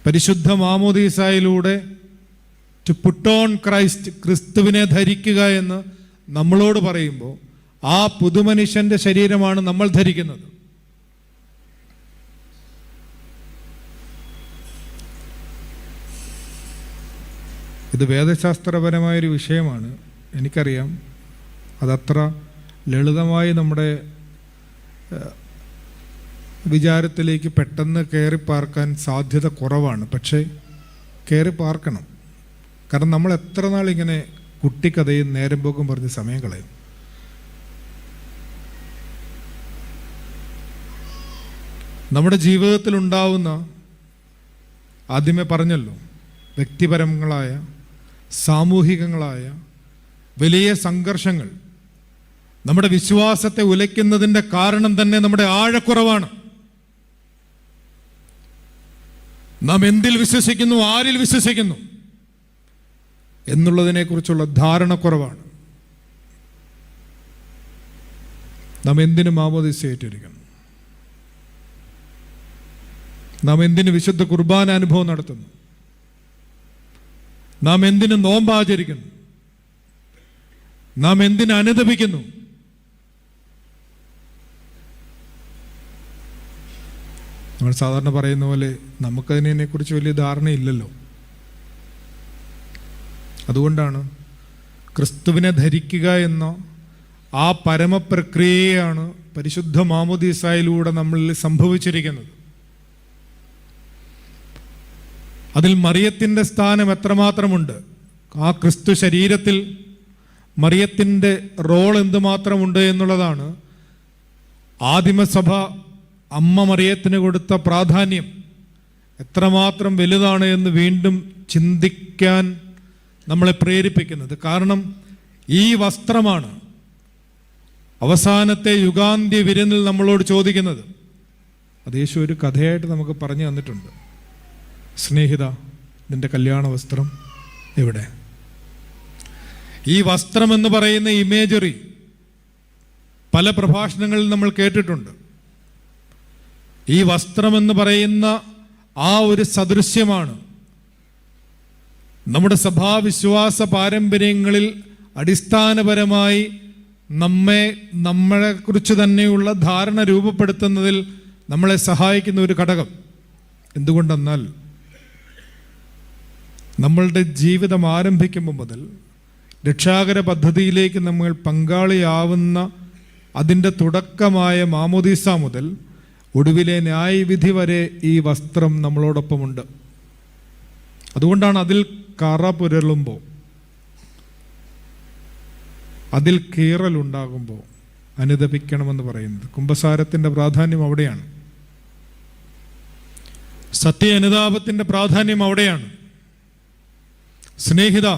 പരിശുദ്ധ മാമോദീസായിലൂടെ ടു പുട്ട് ഓൺ ക്രൈസ്റ്റ്, ക്രിസ്തുവിനെ ധരിക്കുക എന്ന് നമ്മളോട് പറയുമ്പോൾ ആ പുതുമനുഷ്യൻ്റെ ശരീരമാണ് നമ്മൾ ധരിക്കുന്നത്. ഇത് വേദശാസ്ത്രപരമായൊരു വിഷയമാണ്, എനിക്കറിയാം. അതത്ര ലളിതമായി നമ്മുടെ വിചാരത്തിലേക്ക് പെട്ടെന്ന് കയറി പാർക്കാൻ സാധ്യത കുറവാണ്. പക്ഷേ കയറി പാർക്കണം. കാരണം നമ്മൾ എത്ര നാളിങ്ങനെ കുട്ടിക്കഥയും നേരം പോക്കും പറഞ്ഞ് സമയം കളയും. നമ്മുടെ ജീവിതത്തിലുണ്ടാവുന്ന, ആദ്യമേ പറഞ്ഞല്ലോ, വ്യക്തിപരങ്ങളായ സാമൂഹികങ്ങളായ വലിയ സംഘർഷങ്ങൾ, നമ്മുടെ വിശ്വാസത്തെ ഉലയ്ക്കുന്നതിൻ്റെ കാരണം തന്നെ നമ്മുടെ ആഴക്കുറവാണ്. നാം എന്തിൽ വിശ്വസിക്കുന്നു, ആരിൽ വിശ്വസിക്കുന്നു എന്നുള്ളതിനെക്കുറിച്ചുള്ള ധാരണക്കുറവാണ്. നാം എന്തിനു മാമോദീസ ഏറ്റിരിക്കുന്നു? നാം എന്തിന് വിശുദ്ധ കുർബാന അനുഭവം നടത്തുന്നു? നാം എന്തിന് നോമ്പാചരിക്കുന്നു? നാം എന്തിന് അനുദപിക്കുന്നു? നമ്മൾ സാധാരണ പറയുന്ന പോലെ നമുക്കതിനെക്കുറിച്ച് വലിയ ധാരണയില്ലല്ലോ. അതുകൊണ്ടാണ് ക്രിസ്തുവിനെ ധരിക്കുക എന്ന ആ പരമപ്രക്രിയയാണ് പരിശുദ്ധ മാമോദീസായിലൂടെ നമ്മളിൽ സംഭവിച്ചിരിക്കുന്നത്. അതിൽ മറിയത്തിൻ്റെ സ്ഥാനം എത്രമാത്രമുണ്ട്, ആ ക്രിസ്തു ശരീരത്തിൽ മറിയത്തിൻ്റെ റോൾ എന്തുമാത്രമുണ്ട് എന്നുള്ളതാണ് ആദിമസഭ അമ്മ മറിയത്തിന് കൊടുത്ത പ്രാധാന്യം എത്രമാത്രം വലുതാണ് എന്ന് വീണ്ടും ചിന്തിക്കാൻ നമ്മളെ പ്രേരിപ്പിക്കുന്നത്. കാരണം ഈ വസ്ത്രമാണ് അവസാനത്തെ യുഗാന്ത്യ വിരുന്നിൽ നമ്മളോട് ചോദിക്കുന്നത്. അത് യേശു ഒരു കഥയായിട്ട് നമുക്ക് പറഞ്ഞു തന്നിട്ടുണ്ട്. സ്നേഹിത, നിന്റെ കല്യാണ വസ്ത്രം എവിടെ? ഈ വസ്ത്രം എന്ന് പറയുന്ന ഇമേജറി പല പ്രഭാഷണങ്ങളിൽ നമ്മൾ കേട്ടിട്ടുണ്ട്. ഈ വസ്ത്രം എന്ന് പറയുന്ന ആ ഒരു സദൃശ്യമാണ് നമ്മുടെ സഭാവിശ്വാസ പാരമ്പര്യങ്ങളിൽ അടിസ്ഥാനപരമായി നമ്മളെക്കുറിച്ച് തന്നെയുള്ള ധാരണ രൂപപ്പെടുത്തുന്നതിൽ നമ്മളെ സഹായിക്കുന്ന ഒരു ഘടകം. എന്തുകൊണ്ടെന്നാൽ നമ്മളുടെ ജീവിതം ആരംഭിക്കുമ്പോൾ മുതൽ രക്ഷാകര പദ്ധതിയിലേക്ക് നമ്മൾ പങ്കാളിയാവുന്ന അതിൻ്റെ തുടക്കമായ മാമോദീസ മുതൽ ഒടുവിലെ ന്യായവിധി വരെ ഈ വസ്ത്രം നമ്മളോടൊപ്പമുണ്ട്. അതുകൊണ്ടാണ് അതിൽ കറ പുരളുമ്പോൾ, അതിൽ കീറലുണ്ടാകുമ്പോൾ അനുദപിക്കണമെന്ന് പറയുന്നത്. കുംഭസാരത്തിൻ്റെ പ്രാധാന്യം അവിടെയാണ്. സത്യ അനുതാപത്തിൻ്റെ പ്രാധാന്യം അവിടെയാണ്. സ്നേഹിത,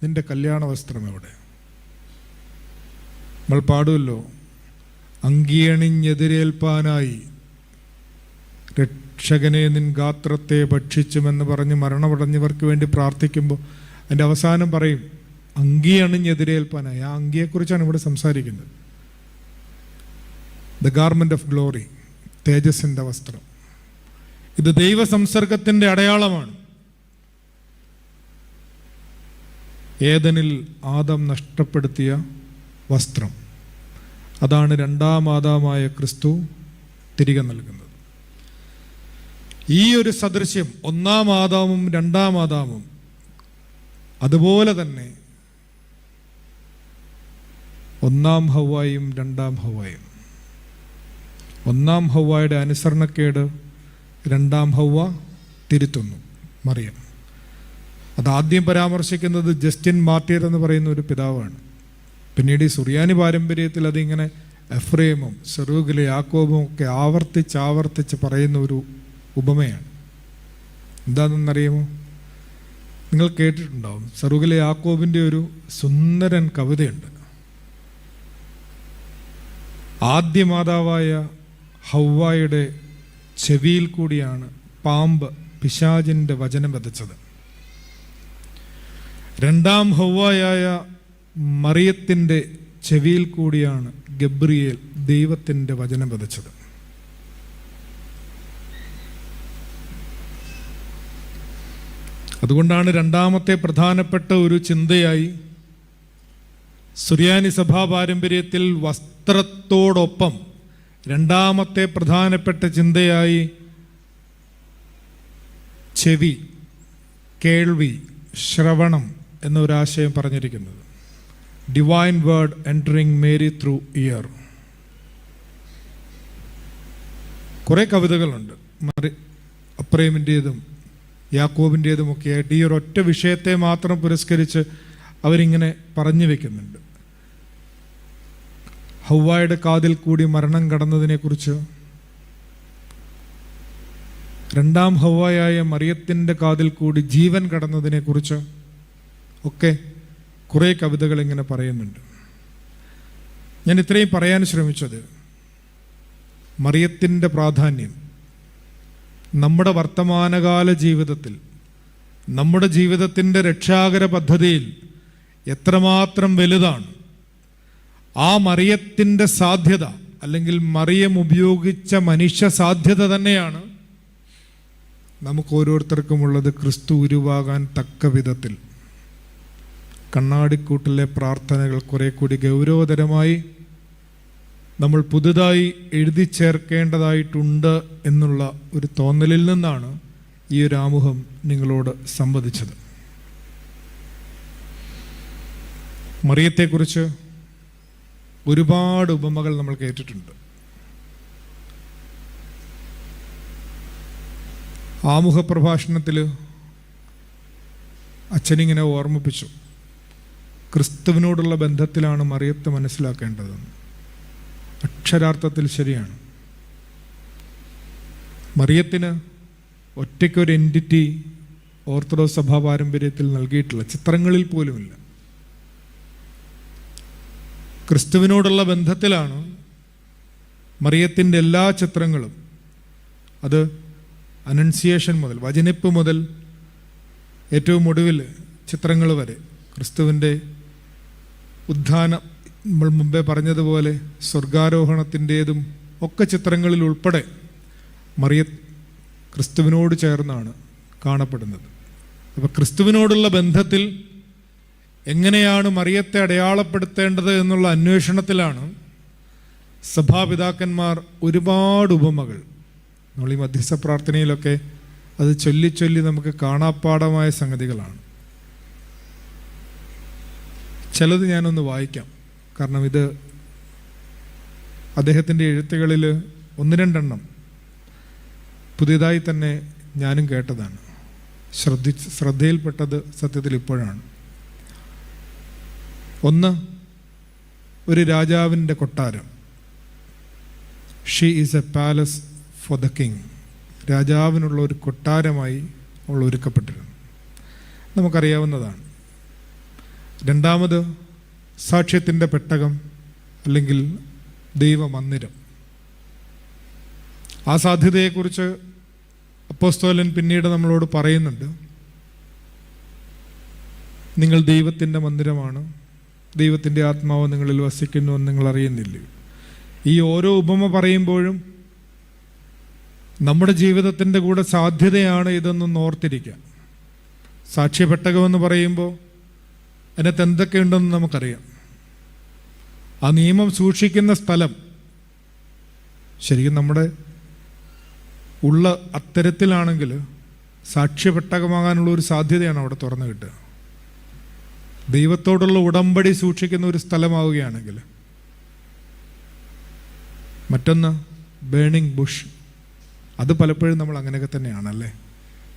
നിന്റെ കല്യാണ വസ്ത്രം എവിടെ? നമ്മൾ പാടുമല്ലോ, അങ്കിയണിഞ്ഞെതിരേൽപ്പാനായി രക്ഷകനെ നിൻ ഗാത്രത്തെ ഭക്ഷിച്ചുമെന്ന് പറഞ്ഞ് മരണമടഞ്ഞവർക്ക് വേണ്ടി പ്രാർത്ഥിക്കുമ്പോൾ അതിൻ്റെ അവസാനം പറയും അങ്കി അണിഞ്ഞെതിരേൽപ്പാനായി. ആ അങ്കിയെക്കുറിച്ചാണ് ഇവിടെ സംസാരിക്കുന്നത്. ദ ഗാർമെന്റ് ഓഫ് ഗ്ലോറി, തേജസ്സിൻ്റെ വസ്ത്രം. ഇത് ദൈവ സംസർഗത്തിൻ്റെ അടയാളമാണ്. ഏദനിൽ ആദം നഷ്ടപ്പെടുത്തിയ വസ്ത്രം, അതാണ് രണ്ടാം ആദാമായ ക്രിസ്തു തിരികെ നൽകുന്നത്. ഈ ഒരു സദൃശ്യം ഒന്നാം ആദാമും രണ്ടാം ആദാമും അതുപോലെ തന്നെ ഒന്നാം ഹവ്വായും രണ്ടാം ഹവ്വായും. ഒന്നാം ഹവ്വായുടെ അനുസരണക്കേട് രണ്ടാം ഹവ്വ തിരുത്തുന്നു, മറിയം. അതാദ്യം പരാമർശിക്കുന്നത് ജസ്റ്റിൻ മാർട്ടിയർ എന്ന് പറയുന്ന ഒരു പിതാവാണ്. പിന്നീട് ഈ സുറിയാനി പാരമ്പര്യത്തിൽ അതിങ്ങനെ എഫ്രേമും സെറൂഗിലെ യാക്കോബും ഒക്കെ ആവർത്തിച്ച് പറയുന്ന ഒരു ഉപമയാണ്. എന്താണെന്നറിയുമോ? നിങ്ങൾ കേട്ടിട്ടുണ്ടാവും, സെറൂഗിലെ യാക്കോബിൻ്റെ ഒരു സുന്ദരൻ കവിതയുണ്ട്. ആദ്യ മാതാവായ ഹവ്വായുടെ ചെവിയിൽ കൂടിയാണ് പാമ്പ് പിശാചിൻ്റെ വചനം വിതച്ചത്. രണ്ടാം ഹവ്വായായ മറിയത്തിൻ്റെ ചെവിയിൽ കൂടിയാണ് ഗബ്രിയേൽ ദൈവത്തിൻ്റെ വചനം വിതച്ചത്. അതുകൊണ്ടാണ് രണ്ടാമത്തെ പ്രധാനപ്പെട്ട ഒരു ചിന്തയായി സുറിയാനി സഭാ പാരമ്പര്യത്തിൽ വസ്ത്രത്തോടൊപ്പം രണ്ടാമത്തെ പ്രധാനപ്പെട്ട ചിന്തയായി ചെവി, കേൾവി, ശ്രവണം എന്നൊരാശയം പറഞ്ഞിരിക്കുന്നത്. Divine word entering Mary through year. കുറേ കവിതകളുണ്ട്, അപ്രേമിൻ്റേതും യാക്കോബിൻ്റേതുമൊക്കെ ആയിട്ട് ഈ ഒരൊറ്റ വിഷയത്തെ മാത്രം പുരസ്കരിച്ച് അവരിങ്ങനെ പറഞ്ഞു വെക്കുന്നുണ്ട്. ഹവ്വായുടെ കാതിൽ കൂടി മരണം കടന്നതിനെക്കുറിച്ച്, രണ്ടാം ഹവ്വായായ മറിയത്തിൻ്റെ കാതിൽ കൂടി ജീവൻ കടന്നതിനെക്കുറിച്ച് ഒക്കെ കുറേ കവിതകൾ ഇങ്ങനെ പറയുന്നുണ്ട്. ഞാൻ ഇത്രയും പറയാൻ ശ്രമിച്ചത്, മറിയത്തിൻ്റെ പ്രാധാന്യം നമ്മുടെ വർത്തമാനകാല ജീവിതത്തിൽ, നമ്മുടെ ജീവിതത്തിൻ്റെ രക്ഷാകര പദ്ധതിയിൽ എത്രമാത്രം വലുതാണ്. ആ മറിയത്തിൻ്റെ സാധ്യത, അല്ലെങ്കിൽ മറിയം ഉപയോഗിച്ച മനുഷ്യ സാധ്യത തന്നെയാണ് നമുക്ക് ഓരോരുത്തർക്കുമുള്ളത്. ക്രിസ്തു ഉരുവാകാൻ തക്ക വിധത്തിൽ കണ്ണാടിക്കൂട്ടിലെ പ്രാർത്ഥനകൾ കുറെ കൂടി ഗൗരവതരമായി നമ്മൾ പുതുതായി എഴുതി ചേർക്കേണ്ടതായിട്ടുണ്ട് എന്നുള്ള ഒരു തോന്നലിൽ നിന്നാണ് ഈ ഒരു ആമുഖം നിങ്ങളോട് സംവദിച്ചത്. മറിയത്തെക്കുറിച്ച് ഒരുപാട് ഉപമകൾ നമ്മൾ കേട്ടിട്ടുണ്ട്. ആമുഖ പ്രഭാഷണത്തിൽ അച്ഛനിങ്ങനെ ഓർമ്മിപ്പിച്ചു, ക്രിസ്തുവിനോടുള്ള ബന്ധത്തിലാണ് മറിയത്തെ മനസ്സിലാക്കേണ്ടതെന്ന്. അക്ഷരാർത്ഥത്തിൽ ശരിയാണ്. മറിയത്തിന് ഒറ്റയ്ക്കൊരു എൻറ്റിറ്റി ഓർത്തഡോക്സ് സഭാ പാരമ്പര്യത്തിൽ നൽകിയിട്ടില്ല, ചിത്രങ്ങളിൽ പോലുമില്ല. ക്രിസ്തുവിനോടുള്ള ബന്ധത്തിലാണ് മറിയത്തിൻ്റെ എല്ലാ ചിത്രങ്ങളും. അത് അനൻസിയേഷൻ മുതൽ, വചനിപ്പ് മുതൽ ഏറ്റവും ഒടുവിൽ ചിത്രങ്ങൾ വരെ, ക്രിസ്തുവിൻ്റെ ഉത്ഥാനം, നമ്മൾ മുമ്പേ പറഞ്ഞതുപോലെ സ്വർഗാരോഹണത്തിൻ്റേതും ഒക്കെ ചിത്രങ്ങളിൽ ഉൾപ്പെടെ ക്രിസ്തുവിനോട് ചേർന്നാണ് കാണപ്പെടുന്നത്. അപ്പോൾ ക്രിസ്തുവിനോടുള്ള ബന്ധത്തിൽ എങ്ങനെയാണ് മറിയത്തെ അടയാളപ്പെടുത്തേണ്ടത് എന്നുള്ള അന്വേഷണത്തിലാണ് സഭാപിതാക്കന്മാർ ഒരുപാട് ഉപമകൾ, നമ്മൾ ഈ മധ്യസ്ഥ പ്രാർത്ഥനയിലൊക്കെ അത് ചൊല്ലി ചൊല്ലി നമുക്ക് കാണാപ്പാടമായ സംഗതികളാണ്. ചിലത് ഞാനൊന്ന് വായിക്കാം, കാരണം ഇത് അദ്ദേഹത്തിൻ്റെ എഴുത്തുകളിൽ ഒന്ന് രണ്ടെണ്ണം പുതിയതായി തന്നെ ഞാനും കേട്ടതാണ്. ശ്രദ്ധയിൽപ്പെട്ടത് സത്യത്തിൽ ഇപ്പോഴാണ്. ഒന്ന്, ഒരു രാജാവിൻ്റെ കൊട്ടാരം. She is a palace for the king. രാജാവിനുള്ള ഒരു കൊട്ടാരമായി അവൾ ഒരുക്കപ്പെട്ടിരുന്നു, നമുക്കറിയാവുന്നതാണ്. രണ്ടാമത്, സാക്ഷ്യത്തിൻ്റെ പെട്ടകം അല്ലെങ്കിൽ ദൈവമന്ദിരം. ആ സാധ്യതയെക്കുറിച്ച് അപ്പോസ്തലൻ പിന്നീട് നമ്മളോട് പറയുന്നുണ്ട്. നിങ്ങൾ ദൈവത്തിൻ്റെ മന്ദിരമാണ്, ദൈവത്തിൻ്റെ ആത്മാവ് നിങ്ങളിൽ വസിക്കുന്നുവെന്ന് നിങ്ങൾ അറിയുന്നില്ലേ. ഈ ഓരോ ഉപമ പറയുമ്പോഴും നമ്മുടെ ജീവിതത്തിൻ്റെ കൂടെ സാധ്യതയാണ് ഇതെന്നൊന്ന് ഓർത്തിരിക്കാം. സാക്ഷ്യപ്പെട്ടകമെന്ന് പറയുമ്പോൾ അതിനകത്ത് എന്തൊക്കെയുണ്ടെന്ന് നമുക്കറിയാം. ആ നിയമം സൂക്ഷിക്കുന്ന സ്ഥലം ശരിക്കും നമ്മുടെ ഉള്ള അത്തരത്തിലാണെങ്കിൽ സാക്ഷ്യപ്പെട്ടകമാകാനുള്ള ഒരു സാധ്യതയാണ് അവിടെ തുറന്നു കിട്ടുക. ദൈവത്തോടുള്ള ഉടമ്പടി സൂക്ഷിക്കുന്ന ഒരു സ്ഥലമാവുകയാണെങ്കിൽ. മറ്റൊന്ന്, ബേണിംഗ് ബുഷ്. അത് പലപ്പോഴും നമ്മൾ അങ്ങനെയൊക്കെ തന്നെയാണല്ലേ,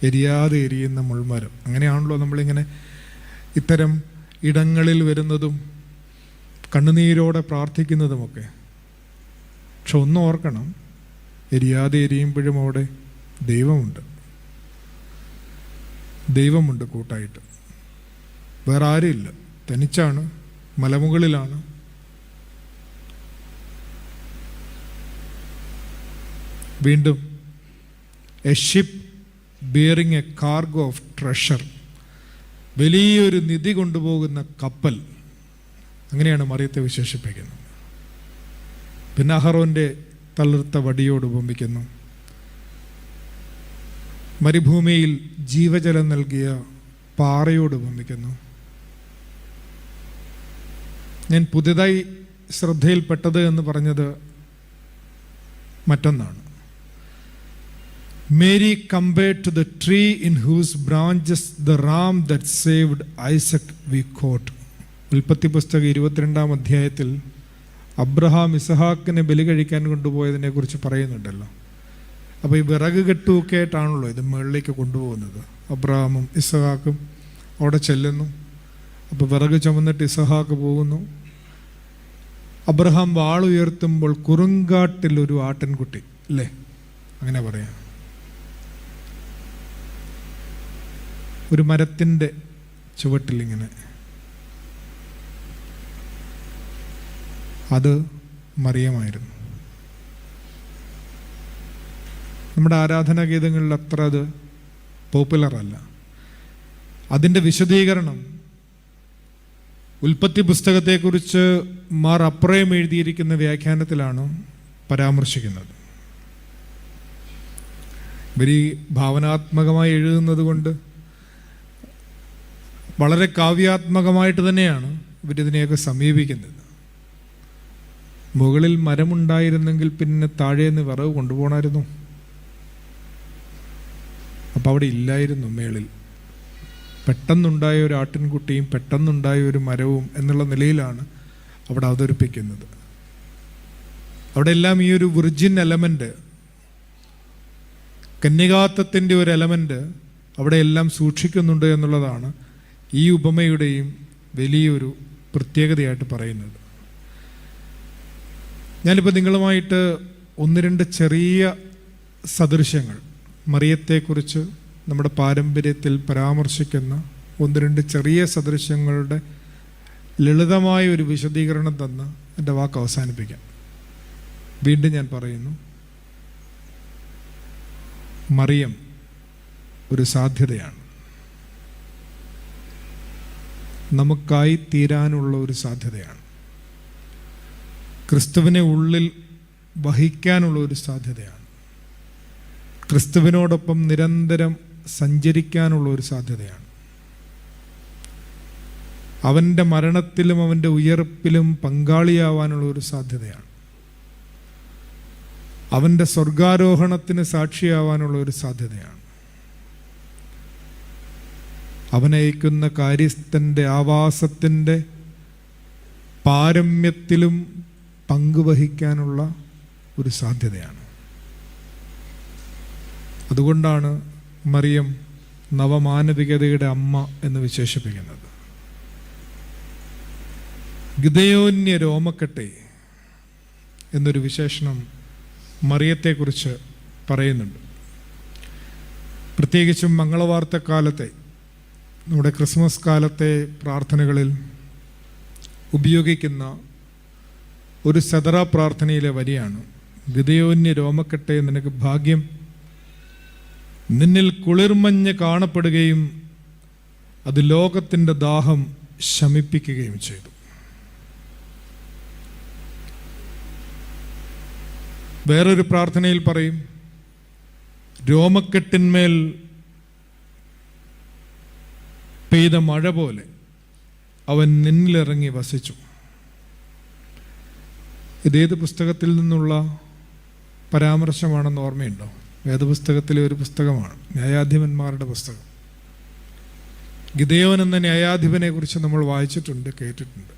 എരിയാതെ എരിയുന്ന മുൾമരം. അങ്ങനെയാണല്ലോ നമ്മളിങ്ങനെ ഇത്തരം ഇടങ്ങളിൽ വരുന്നതും കണ്ണുനീരോടെ പ്രാർത്ഥിക്കുന്നതുമൊക്കെ. പക്ഷെ ഒന്ന് ഓർക്കണം, എരിയാതെ എരിയുമ്പോഴും അവിടെ ദൈവമുണ്ട്. ദൈവമുണ്ട് കൂട്ടായിട്ട്. വേറെ ആരുമില്ല, തനിച്ചാണ്, മലമുകളിലാണ്. വീണ്ടും, a ship bearing a cargo of treasure. വലിയൊരു നിധി കൊണ്ടുപോകുന്ന കപ്പൽ. അങ്ങനെയാണ് മറിയത്തെ വിശേഷിപ്പിക്കുന്നത്. പിന്നെ അഹറോൻ്റെ തളിർത്ത വടിയോട് ഉപമിക്കുന്നു. മരുഭൂമിയിൽ ജീവജലം നൽകിയ പാറയോട് ഉപമിക്കുന്നു. ഞാൻ പുതുതായി ശ്രദ്ധയിൽപ്പെട്ടത് എന്ന് പറഞ്ഞത് മറ്റൊന്നാണ്. Mary compared to the tree in whose branches the ram that saved Isaac we quote. ഉൽപ്പത്തി പുസ്തകം 22-ാം അധ്യായത്തിൽ അബ്രഹാം ഇസഹാക്കിനെ ബലി കഴിക്കാൻ കൊണ്ടുപോയതിനെ കുറിച്ച് പറയുന്നുണ്ടല്ലോ. അപ്പോൾ ഈ വിറക് കെട്ടുമൊക്കെ ആയിട്ടാണല്ലോ ഇത് മുകളിലേക്ക് കൊണ്ടുപോകുന്നത്. അബ്രഹാമും ഇസഹാക്കും അവിടെ ചെല്ലുന്നു. അപ്പോൾ വിറക് ചുമന്നിട്ട് ഇസഹാക്ക് പോകുന്നു. അബ്രഹാം വാളുയർത്തുമ്പോൾ കുറുങ്കാട്ടിൽ ഒരു ആട്ടിൻകുട്ടി, അല്ലേ, അങ്ങനെ പറയാം. ഒരു മരത്തിൻ്റെ ചുവട്ടിലിങ്ങനെ അത് മറിയമായിരുന്നു. നമ്മുടെ ആരാധനാ ഗീതങ്ങളിൽ അത്ര അത് പോപ്പുലർ അല്ല. അതിൻ്റെ വിശദീകരണം ഉൽപ്പത്തി പുസ്തകത്തെക്കുറിച്ച് മാർ അപ്രയം എഴുതിയിരിക്കുന്ന വ്യാഖ്യാനത്തിലാണ് പരാമർശിക്കുന്നത്. ഇവർ ഭാവനാത്മകമായി എഴുതുന്നത് കൊണ്ട് വളരെ കാവ്യാത്മകമായിട്ട് തന്നെയാണ് ഇവരിതിനെയൊക്കെ സമീപിക്കുന്നത്. മുകളിൽ മരമുണ്ടായിരുന്നെങ്കിൽ പിന്നെ താഴേന്ന് വിറവ് കൊണ്ടുപോകണമായിരുന്നു. അപ്പം അവിടെ ഇല്ലായിരുന്നു മേളിൽ. പെട്ടെന്നുണ്ടായ ഒരു ആട്ടിൻകുട്ടിയും പെട്ടെന്നുണ്ടായ ഒരു മരവും എന്നുള്ള നിലയിലാണ് അവിടെ അവതരിപ്പിക്കുന്നത്. അവിടെ എല്ലാം ഈ ഒരു വിർജിൻ എലമെൻ്റ്, കന്യകാത്വത്തിൻ്റെ ഒരു എലമെൻ്റ് അവിടെ എല്ലാം സൂക്ഷിക്കുന്നുണ്ട് എന്നുള്ളതാണ് ഈ ഉപമയുടെയും വലിയൊരു പ്രത്യേകതയായിട്ട് പറയുന്നത്. ഞാനിപ്പോൾ നിങ്ങളുമായിട്ട് ഒന്ന് രണ്ട് ചെറിയ സദൃശ്യങ്ങൾ, മറിയത്തെക്കുറിച്ച് നമ്മുടെ പാരമ്പര്യത്തിൽ പരാമർശിക്കുന്ന ഒന്ന് രണ്ട് ചെറിയ സദൃശ്യങ്ങളുടെ ലളിതമായ ഒരു വിശദീകരണം തന്ന് എൻ്റെ വാക്ക് അവസാനിപ്പിക്കാം. വീണ്ടും ഞാൻ പറയുന്നു, മറിയം ഒരു സാധ്യതയാണ്, നമുക്കായി തീരാനുള്ള ഒരു സാധ്യതയാണ്, ക്രിസ്തുവിനെ ഉള്ളിൽ വഹിക്കാനുള്ള ഒരു സാധ്യതയാണ്, ക്രിസ്തുവിനോടൊപ്പം നിരന്തരം സഞ്ചരിക്കാനുള്ള ഒരു സാധ്യതയാണ്, അവൻ്റെ മരണത്തിലും അവൻ്റെ ഉയർപ്പിലും പങ്കാളിയാവാനുള്ള ഒരു സാധ്യതയാണ്, അവൻ്റെ സ്വർഗാരോഹണത്തിന് സാക്ഷിയാവാനുള്ള ഒരു സാധ്യതയാണ്, അവനയക്കുന്ന കാര്യസ്ഥൻ്റെ ആവാസത്തിൻ്റെ പാരമ്യത്തിലും പങ്കുവഹിക്കാനുള്ള ഒരു സാധ്യതയാണ്. അതുകൊണ്ടാണ് മറിയം നവമാനവികതയുടെ അമ്മ എന്ന് വിശേഷിപ്പിക്കുന്നത്. ഗിദെയോന്യ രോമക്കെട്ടെ എന്നൊരു വിശേഷണം മറിയത്തെക്കുറിച്ച് പറയുന്നുണ്ട്. പ്രത്യേകിച്ചും മംഗളവാർത്തക്കാലത്തെ, നമ്മുടെ ക്രിസ്മസ് കാലത്തെ പ്രാർത്ഥനകളിൽ ഉപയോഗിക്കുന്ന ഒരു സദറ പ്രാർത്ഥനയിലെ വരിയാണ്, ഗിദെയോന്യ രോമക്കെട്ടെ, നിനക്ക് ഭാഗ്യം, നിന്നിൽ കുളിർമഞ്ഞ് കാണപ്പെടുകയും അത് ലോകത്തിൻ്റെ ദാഹം ശമിപ്പിക്കുകയും ചെയ്തു. വേറൊരു പ്രാർത്ഥനയിൽ പറയും, രോമക്കെട്ടിന്മേൽ പെയ്ത മഴ പോലെ അവൻ നിന്നിലിറങ്ങി വസിച്ചു. ഇതേത് പുസ്തകത്തിൽ നിന്നുള്ള പരാമർശമാണെന്ന് ഓർമ്മയുണ്ടോ? വേദപുസ്തകത്തിലെ ഒരു പുസ്തകമാണ്, ന്യായാധിപന്മാരുടെ പുസ്തകം. ഗിദെയോൻ എന്ന ന്യായാധിപനെ കുറിച്ച് നമ്മൾ വായിച്ചിട്ടുണ്ട്, കേട്ടിട്ടുണ്ട്.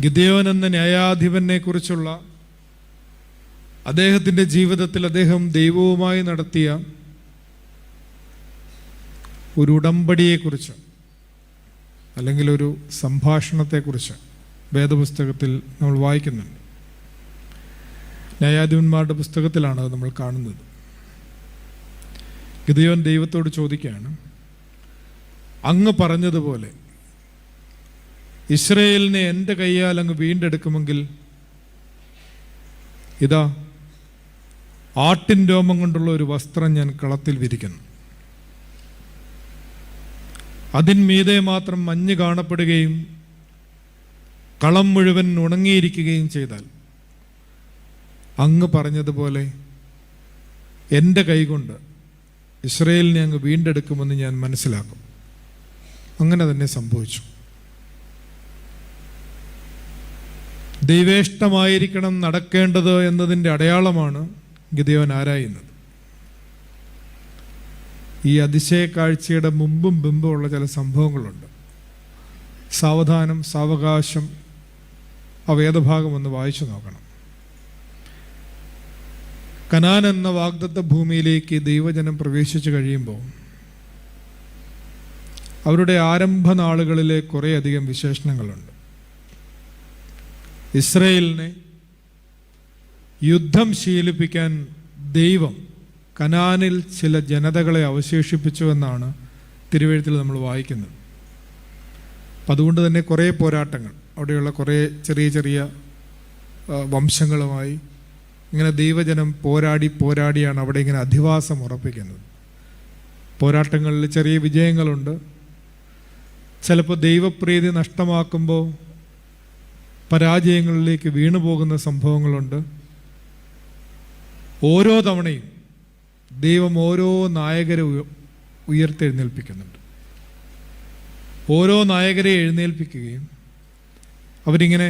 ഗിദെയോൻ എന്ന ന്യായാധിപനെ കുറിച്ചുള്ള അദ്ദേഹത്തിൻ്റെ ജീവിതത്തിൽ അദ്ദേഹം ദൈവവുമായി നടത്തിയ ഒരു ഉടമ്പടിയെക്കുറിച്ച് അല്ലെങ്കിൽ ഒരു സംഭാഷണത്തെക്കുറിച്ച് വേദപുസ്തകത്തിൽ നമ്മൾ വായിക്കുന്നുണ്ട്. ന്യായാധിപന്മാരുടെ പുസ്തകത്തിലാണ് അത് നമ്മൾ കാണുന്നത്. ഗിദെയോൻ ദൈവത്തോട് ചോദിക്കുകയാണ്, അങ്ങ് പറഞ്ഞതുപോലെ ഇസ്രായേലിനെ എൻ്റെ കയ്യാൽ അങ്ങ് വീണ്ടെടുക്കുമെങ്കിൽ ഇതാ ആട്ടിൻ രോമം കൊണ്ടുള്ള ഒരു വസ്ത്രം ഞാൻ കളത്തിൽ വിരിക്കുന്നു, അതിന്മീതെ മാത്രം മഞ്ഞ് കാണപ്പെടുകയും കളം മുഴുവൻ ഉണങ്ങിയിരിക്കുകയും ചെയ്താൽ അങ്ങ് പറഞ്ഞതുപോലെ എൻ്റെ കൈകൊണ്ട് ഇസ്രായേലിനെ അങ്ങ് വീണ്ടെടുക്കുമെന്ന് ഞാൻ മനസ്സിലാക്കും. അങ്ങനെ തന്നെ സംഭവിച്ചു. ദൈവേഷ്ടമായിരിക്കണം നടക്കേണ്ടത് എന്നതിൻ്റെ അടയാളമാണ് ഗിദെയോൻ ആരായുന്നത്. ഈ അതിശയ കാഴ്ചയുടെ മുമ്പും ബിംബമുള്ള ചില സംഭവങ്ങളുണ്ട്. സാവധാനം, സാവകാശം ആ വേദഭാഗം ഒന്ന് വായിച്ചു നോക്കണം. കനാൻ എന്ന വാഗ്ദത്ത ഭൂമിയിലേക്ക് ദൈവജനം പ്രവേശിച്ചു കഴിയുമ്പോൾ അവരുടെ ആരംഭ നാളുകളിലെ കുറേയധികം വിശേഷണങ്ങളുണ്ട്. ഇസ്രായേലിനെ യുദ്ധം ശീലിപ്പിക്കാൻ ദൈവം കനാനിൽ ചില ജനതകളെ അവശേഷിപ്പിച്ചു എന്നാണ് തിരുവെഴുത്തിൽ നമ്മൾ വായിക്കുന്നത്. അപ്പം അതുകൊണ്ട് തന്നെ കുറേ പോരാട്ടങ്ങൾ, അവിടെയുള്ള കുറേ ചെറിയ ചെറിയ വംശങ്ങളുമായി ഇങ്ങനെ ദൈവജനം പോരാടിയാണ് അവിടെ ഇങ്ങനെ അധിവാസം ഉറപ്പിക്കുന്നത്. പോരാട്ടങ്ങളിൽ ചെറിയ വിജയങ്ങളുണ്ട്. ചിലപ്പോൾ ദൈവപ്രീതി നഷ്ടമാക്കുമ്പോൾ പരാജയങ്ങളിലേക്ക് വീണു പോകുന്ന സംഭവങ്ങളുണ്ട്. ഓരോ തവണയും ദൈവം ഓരോ നായകരെ ഉയർത്തെഴുന്നേൽപ്പിക്കുന്നുണ്ട്. ഓരോ നായകരെ എഴുന്നേൽപ്പിക്കുകയും അവരിങ്ങനെ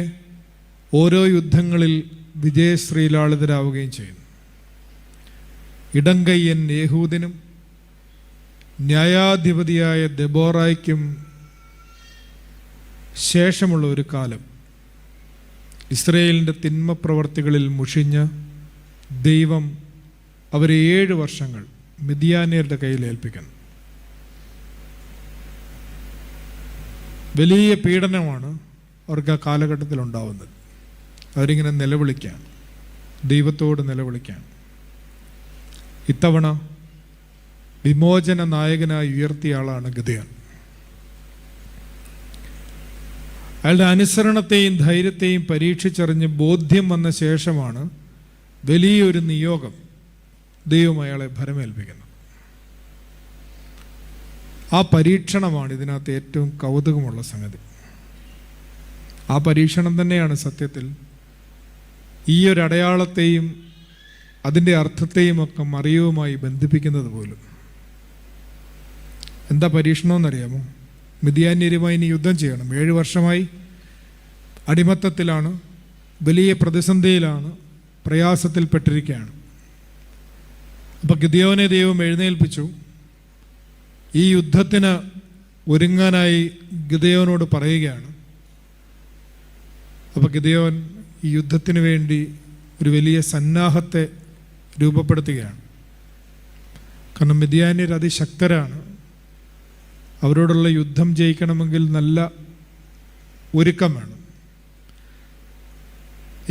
ഓരോ യുദ്ധങ്ങളിൽ വിജയശ്രീലാളിതരാവുകയും ചെയ്യുന്നു. ഇടങ്കയ്യൻ യേഹൂദിനും ന്യായാധിപതിയായ ദെബോറായ്ക്കും ശേഷമുള്ള ഒരു കാലം ഇസ്രായേലിൻ്റെ തിന്മ പ്രവർത്തികളിൽ മുഷിഞ്ഞ് ദൈവം അവരെ 7 വർഷങ്ങൾ മിദ്യാന്യരുടെ കയ്യിൽ ഏൽപ്പിക്കുന്നു. വലിയ പീഡനമാണ് അവർക്ക് ആ കാലഘട്ടത്തിൽ ഉണ്ടാവുന്നത്. അവരിങ്ങനെ നിലവിളിക്കാൻ, ദൈവത്തോട് നിലവിളിക്കാൻ. ഇത്തവണ വിമോചന നായകനായി ഉയർത്തിയ ആളാണ് ഗിദെയോൻ. അയാളുടെ അനുസരണത്തെയും ധൈര്യത്തെയും പരീക്ഷിച്ചറിഞ്ഞ് ബോധ്യം വന്ന ശേഷമാണ് വലിയൊരു നിയോഗം ദൈവം അയാളെ ഭരമേൽപ്പിക്കുന്നത്. ആ പരീക്ഷണമാണ് ഇതിനകത്ത് ഏറ്റവും കൗതുകമുള്ള സംഗതി. ആ പരീക്ഷണം തന്നെയാണ് സത്യത്തിൽ ഈ ഒരു അടയാളത്തെയും അതിൻ്റെ അർത്ഥത്തെയും ഒക്കെ മറിയവുമായി ബന്ധിപ്പിക്കുന്നത് പോലും. എന്താ പരീക്ഷണമെന്നറിയാമോ? മിദ്യാന്യരുമായി ഇനി യുദ്ധം ചെയ്യണം. 7 വർഷമായി അടിമത്തത്തിലാണ്, വലിയ പ്രതിസന്ധിയിലാണ്, പ്രയാസത്തിൽപ്പെട്ടിരിക്കുകയാണ്. അപ്പോൾ ഗിദെയോനെ ദൈവം എഴുന്നേൽപ്പിച്ചു. ഈ യുദ്ധത്തിന് ഒരുങ്ങാനായി ഗിദെയോനോട് പറയുകയാണ്. അപ്പോൾ ഗിദെയോൻ ഈ യുദ്ധത്തിന് വേണ്ടി ഒരു വലിയ സന്നാഹത്തെ രൂപപ്പെടുത്തുകയാണ്. കാരണം മിദ്യാന്യർ അതിശക്തരാണ്. അവരോടുള്ള യുദ്ധം ജയിക്കണമെങ്കിൽ നല്ല ഒരുക്കം വേണം.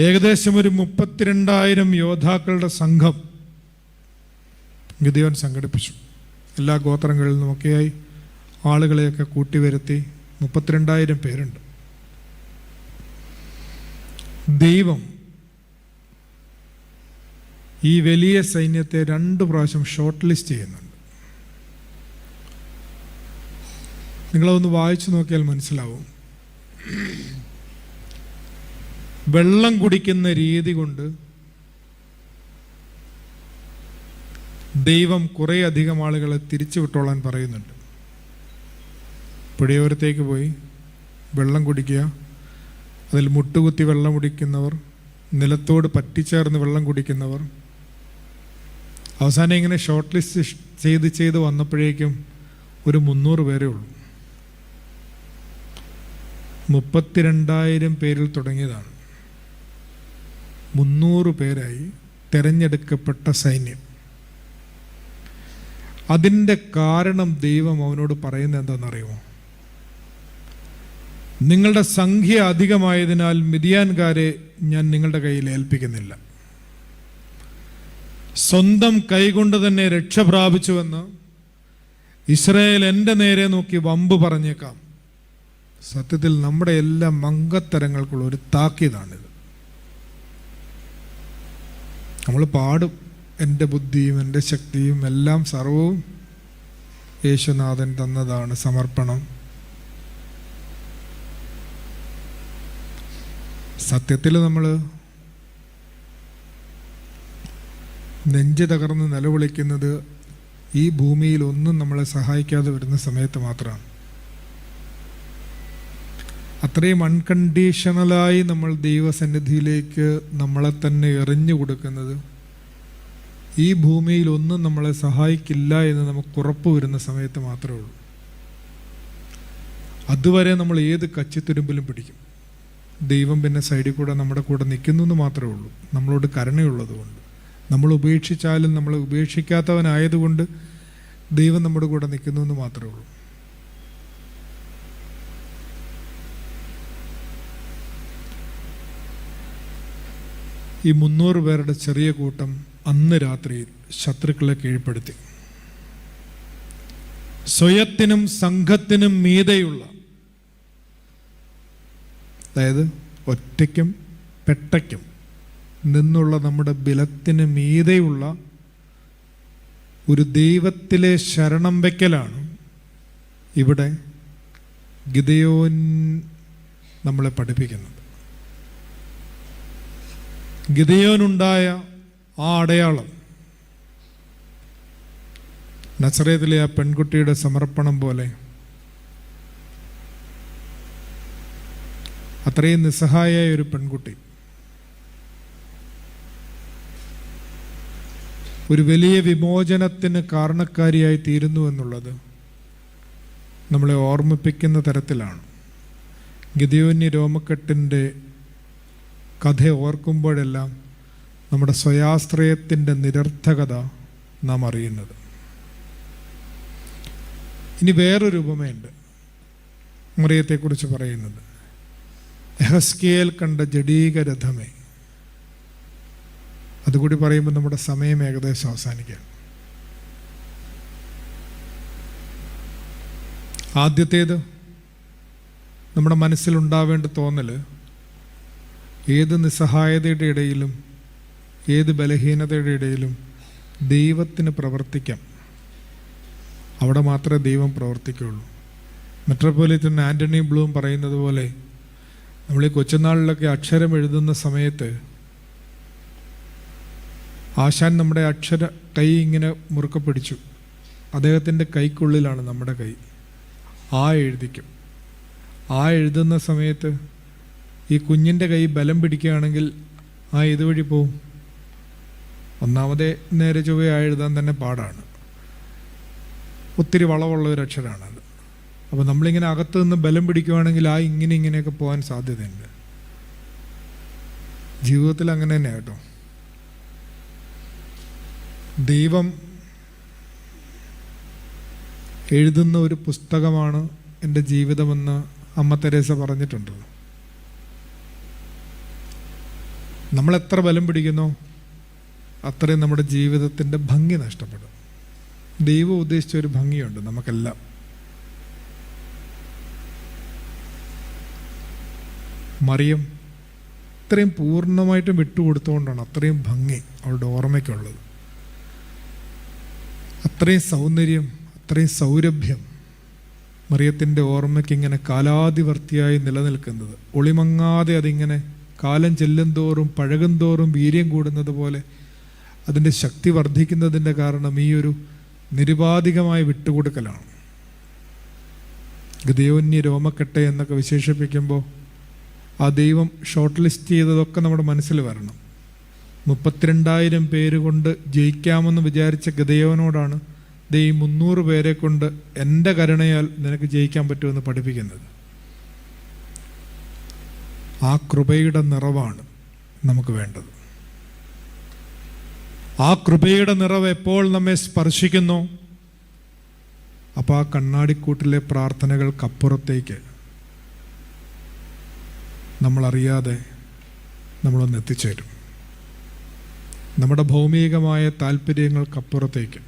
ഏകദേശം ഒരു 32,000 യോദ്ധാക്കളുടെ സംഘം ഗിദെയോൻ സംഘടിപ്പിച്ചു. എല്ലാ ഗോത്രങ്ങളിൽ നിന്നുമൊക്കെയായി ആളുകളെയൊക്കെ കൂട്ടിവരുത്തി 32,000 പേരുണ്ട്. ദൈവം ഈ വലിയ സൈന്യത്തെ 2 പ്രാവശ്യം ഷോർട്ട് ലിസ്റ്റ് ചെയ്യുന്നുണ്ട്. നിങ്ങളതൊന്ന് വായിച്ചു നോക്കിയാൽ മനസ്സിലാവും. വെള്ളം കുടിക്കുന്ന രീതി കൊണ്ട് ദൈവം കുറേ അധികം ആളുകളെ തിരിച്ചു വിട്ടോളാൻ പറയുന്നുണ്ട്. പുഴയോരത്തേക്ക് പോയി വെള്ളം കുടിക്കുക, അതിൽ മുട്ടുകുത്തി വെള്ളം കുടിക്കുന്നവർ, നിലത്തോട് പറ്റിച്ചേർന്ന് വെള്ളം കുടിക്കുന്നവർ. അവസാനം ഇങ്ങനെ ഷോർട്ട് ലിസ്റ്റ് ചെയ്ത് വന്നപ്പോഴേക്കും ഒരു 300 പേരേ ഉള്ളൂ. 32,000 പേരിൽ തുടങ്ങിയതാണ് 300 പേരായി തെരഞ്ഞെടുക്കപ്പെട്ട സൈന്യം. അതിൻ്റെ കാരണം ദൈവം അവനോട് പറയുന്നത് എന്താണെന്നറിയുമോ? നിങ്ങളുടെ സംഖ്യ അധികമായതിനാൽ മിദ്യാൻകാരെ ഞാൻ നിങ്ങളുടെ കയ്യിൽ ഏൽപ്പിക്കുന്നില്ല. സ്വന്തം കൈകൊണ്ട് തന്നെ രക്ഷ പ്രാപിച്ചുവെന്ന് ഇസ്രായേൽ എൻ്റെ നേരെ നോക്കി വമ്പ് പറഞ്ഞേക്കാം. സത്യത്തിൽ നമ്മുടെ എല്ലാ മംഗത്തരങ്ങൾക്കുള്ള ഒരു താക്കീതാണിത്. നമ്മൾ പാടും, എൻ്റെ ബുദ്ധിയും എൻ്റെ ശക്തിയും എല്ലാം സർവവും യേശുനാഥൻ തന്നതാണ്, സമർപ്പണം. സത്യത്തിൽ നമ്മൾ നെഞ്ച് തകർന്ന് നിലവിളിക്കുന്നത് ഈ ഭൂമിയിൽ ഒന്നും നമ്മളെ സഹായിക്കാതെ വരുന്ന സമയത്ത് മാത്രമാണ്. അത്രയും അൺകണ്ടീഷണലായി നമ്മൾ ദൈവസന്നിധിയിലേക്ക് നമ്മളെ തന്നെ എറിഞ്ഞു കൊടുക്കുന്നത് ഈ ഭൂമിയിൽ ഒന്നും നമ്മളെ സഹായിക്കില്ല എന്ന് നമുക്ക് ഉറപ്പ് വരുന്ന സമയത്ത് മാത്രമേ ഉള്ളൂ. അതുവരെ നമ്മൾ ഏത് കച്ചിത്തുരുമ്പിലും പിടിക്കും. ദൈവം പിന്നെ സൈഡിൽ കൂടെ നമ്മുടെ കൂടെ നിൽക്കുന്നു എന്ന് മാത്രമേ ഉള്ളൂ. നമ്മളോട് കരുണയുള്ളതുകൊണ്ട്. നമ്മൾ ഉപേക്ഷിച്ചാലും നമ്മൾ ഉപേക്ഷിക്കാത്തവനായതുകൊണ്ട് ദൈവം നമ്മുടെ കൂടെ നിൽക്കുന്നു എന്ന് മാത്രമേ ഉള്ളൂ. ഈ 300 പേരുടെ ചെറിയ കൂട്ടം അന്ന് രാത്രിയിൽ ശത്രുക്കളെ കീഴ്പ്പെടുത്തി. സ്വയത്തിനും സംഘത്തിനും മീതെയുള്ള അതായത് ഒറ്റയ്ക്കും പെട്ടയ്ക്കും നിന്നുള്ള നമ്മുടെ ബലത്തിന് മീതെയുള്ള ഒരു ദൈവത്തിലെ ശരണം വയ്ക്കലാണ് ഇവിടെ ഗിദെയോൻ നമ്മളെ പഠിപ്പിക്കുന്നത്. ഗിദെയോനുണ്ടായ ആ അടയാളം നസറേത്തിലെ ആ പെൺകുട്ടിയുടെ സമർപ്പണം പോലെ അത്രയും നിസ്സഹായായ ഒരു പെൺകുട്ടി ഒരു വലിയ വിമോചനത്തിന് കാരണക്കാരിയായി തീരുന്നു എന്നുള്ളത് നമ്മളെ ഓർമ്മിപ്പിക്കുന്ന തരത്തിലാണ്. ഗിദെയോന്യ രോമക്കെട്ടിൻ്റെ കഥ ഓർക്കുമ്പോഴെല്ലാം നമ്മുടെ സ്വയാശ്രയത്തിൻ്റെ നിരർത്ഥകത നാം അറിയുന്നത്. ഇനി വേറൊരു ഉപമയുണ്ട് മറിയത്തെക്കുറിച്ച് പറയുന്നത്. യെഹെസ്കേൽ കണ്ട ജഡീകരഥമേ. അതുകൂടി പറയുമ്പോൾ നമ്മുടെ സമയം ഏകദേശം അവസാനിക്കുകയാണ്. ആദ്യത്തേത് നമ്മുടെ മനസ്സിലുണ്ടാവേണ്ട തോന്നൽ ഏത് നിസ്സഹായതയുടെ ഇടയിലും ഏത് ബലഹീനതയുടെ ഇടയിലും ദൈവത്തിന് പ്രവർത്തിക്കാം. അവിടെ മാത്രമേ ദൈവം പ്രവർത്തിക്കുകയുള്ളൂ. മെട്രോപൊളിറ്റൻ ആൻ്റണി ബ്ലൂം പറയുന്നത് പോലെ നമ്മൾ ഈ കൊച്ചുനാളിലൊക്കെ അക്ഷരം എഴുതുന്ന സമയത്ത് ആശാൻ നമ്മുടെ കൈ ഇങ്ങനെ മുറുക്കെ പിടിച്ചു. അദ്ദേഹത്തിൻ്റെ കൈക്കുള്ളിലാണ് നമ്മുടെ കൈ. എഴുതിക്കും. എഴുതുന്ന സമയത്ത് ഈ കുഞ്ഞിൻ്റെ കൈ ബലം പിടിക്കുകയാണെങ്കിൽ ഇതുവഴി പോവും. ഒന്നാമതേ നേരെ ചൊവ്വേ എഴുതാൻ തന്നെ പാടാണ്. ഒത്തിരി വളവുള്ള ഒരു അക്ഷരമാണത്. അപ്പോൾ നമ്മളിങ്ങനെ അകത്ത് നിന്ന് ബലം പിടിക്കുകയാണെങ്കിൽ ഇങ്ങനെയൊക്കെ പോകാൻ സാധ്യതയുണ്ട്. ജീവിതത്തിൽ അങ്ങനെ തന്നെ കേട്ടോ. ദൈവം എഴുതുന്ന ഒരു പുസ്തകമാണ് എൻ്റെ ജീവിതമെന്ന് അമ്മ തെരേസ പറഞ്ഞിട്ടുണ്ട്. നമ്മൾ എത്ര ബലം പിടിക്കുന്നോ അത്രയും നമ്മുടെ ജീവിതത്തിൻ്റെ ഭംഗി നഷ്ടപ്പെടും. ദൈവം ഉദ്ദേശിച്ച ഒരു ഭംഗിയുണ്ട് നമുക്കെല്ലാം. മറിയം ഇത്രയും പൂർണ്ണമായിട്ടും വിട്ടുകൊടുത്തുകൊണ്ടാണ് അത്രയും ഭംഗി അവളുടെ ഓർമ്മയ്ക്കുള്ളത്. അത്രയും സൗന്ദര്യം, അത്രയും സൗരഭ്യം മറിയത്തിൻ്റെ ഓർമ്മയ്ക്ക് ഇങ്ങനെ കാലാതിവർത്തിയായി നിലനിൽക്കുന്നത്. ഒളിമങ്ങാതെ അതിങ്ങനെ കാലം ചെല്ലുന്തോറും പഴകുന്തോറും വീര്യം കൂടുന്നത് പോലെ അതിൻ്റെ ശക്തി വർദ്ധിക്കുന്നതിൻ്റെ കാരണം ഈ ഒരു നിരുപാധികമായ വിട്ടുകൊടുക്കലാണ്. ഗിദെയോന്യ രോമക്കെട്ട് എന്നൊക്കെ വിശേഷിപ്പിക്കുമ്പോൾ ആ ദൈവം ഷോർട്ട് ലിസ്റ്റ് ചെയ്തതൊക്കെ നമ്മുടെ മനസ്സിൽ വരണം. 32,000 പേര് കൊണ്ട് ജയിക്കാമെന്ന് വിചാരിച്ച ഗിദെയോനോടാണ് ഈ 300 പേരെ കൊണ്ട് എൻ്റെ കരുണയാൽ നിനക്ക് ജയിക്കാൻ പറ്റുമെന്ന് പഠിപ്പിക്കുന്നത്. ആ കൃപയുടെ നിറവാണ് നമുക്ക് വേണ്ടത്. ആ കൃപയുടെ നിറവ് എപ്പോൾ നമ്മെ സ്പർശിക്കുന്നു, അപ്പോൾ ആ കണ്ണാടിക്കൂട്ടിലെ പ്രാർത്ഥനകൾക്കപ്പുറത്തേക്ക് നമ്മളറിയാതെ നമ്മളൊന്ന് എത്തിച്ചേരും. നമ്മുടെ ഭൗമികമായ താല്പര്യങ്ങൾക്കപ്പുറത്തേക്ക്,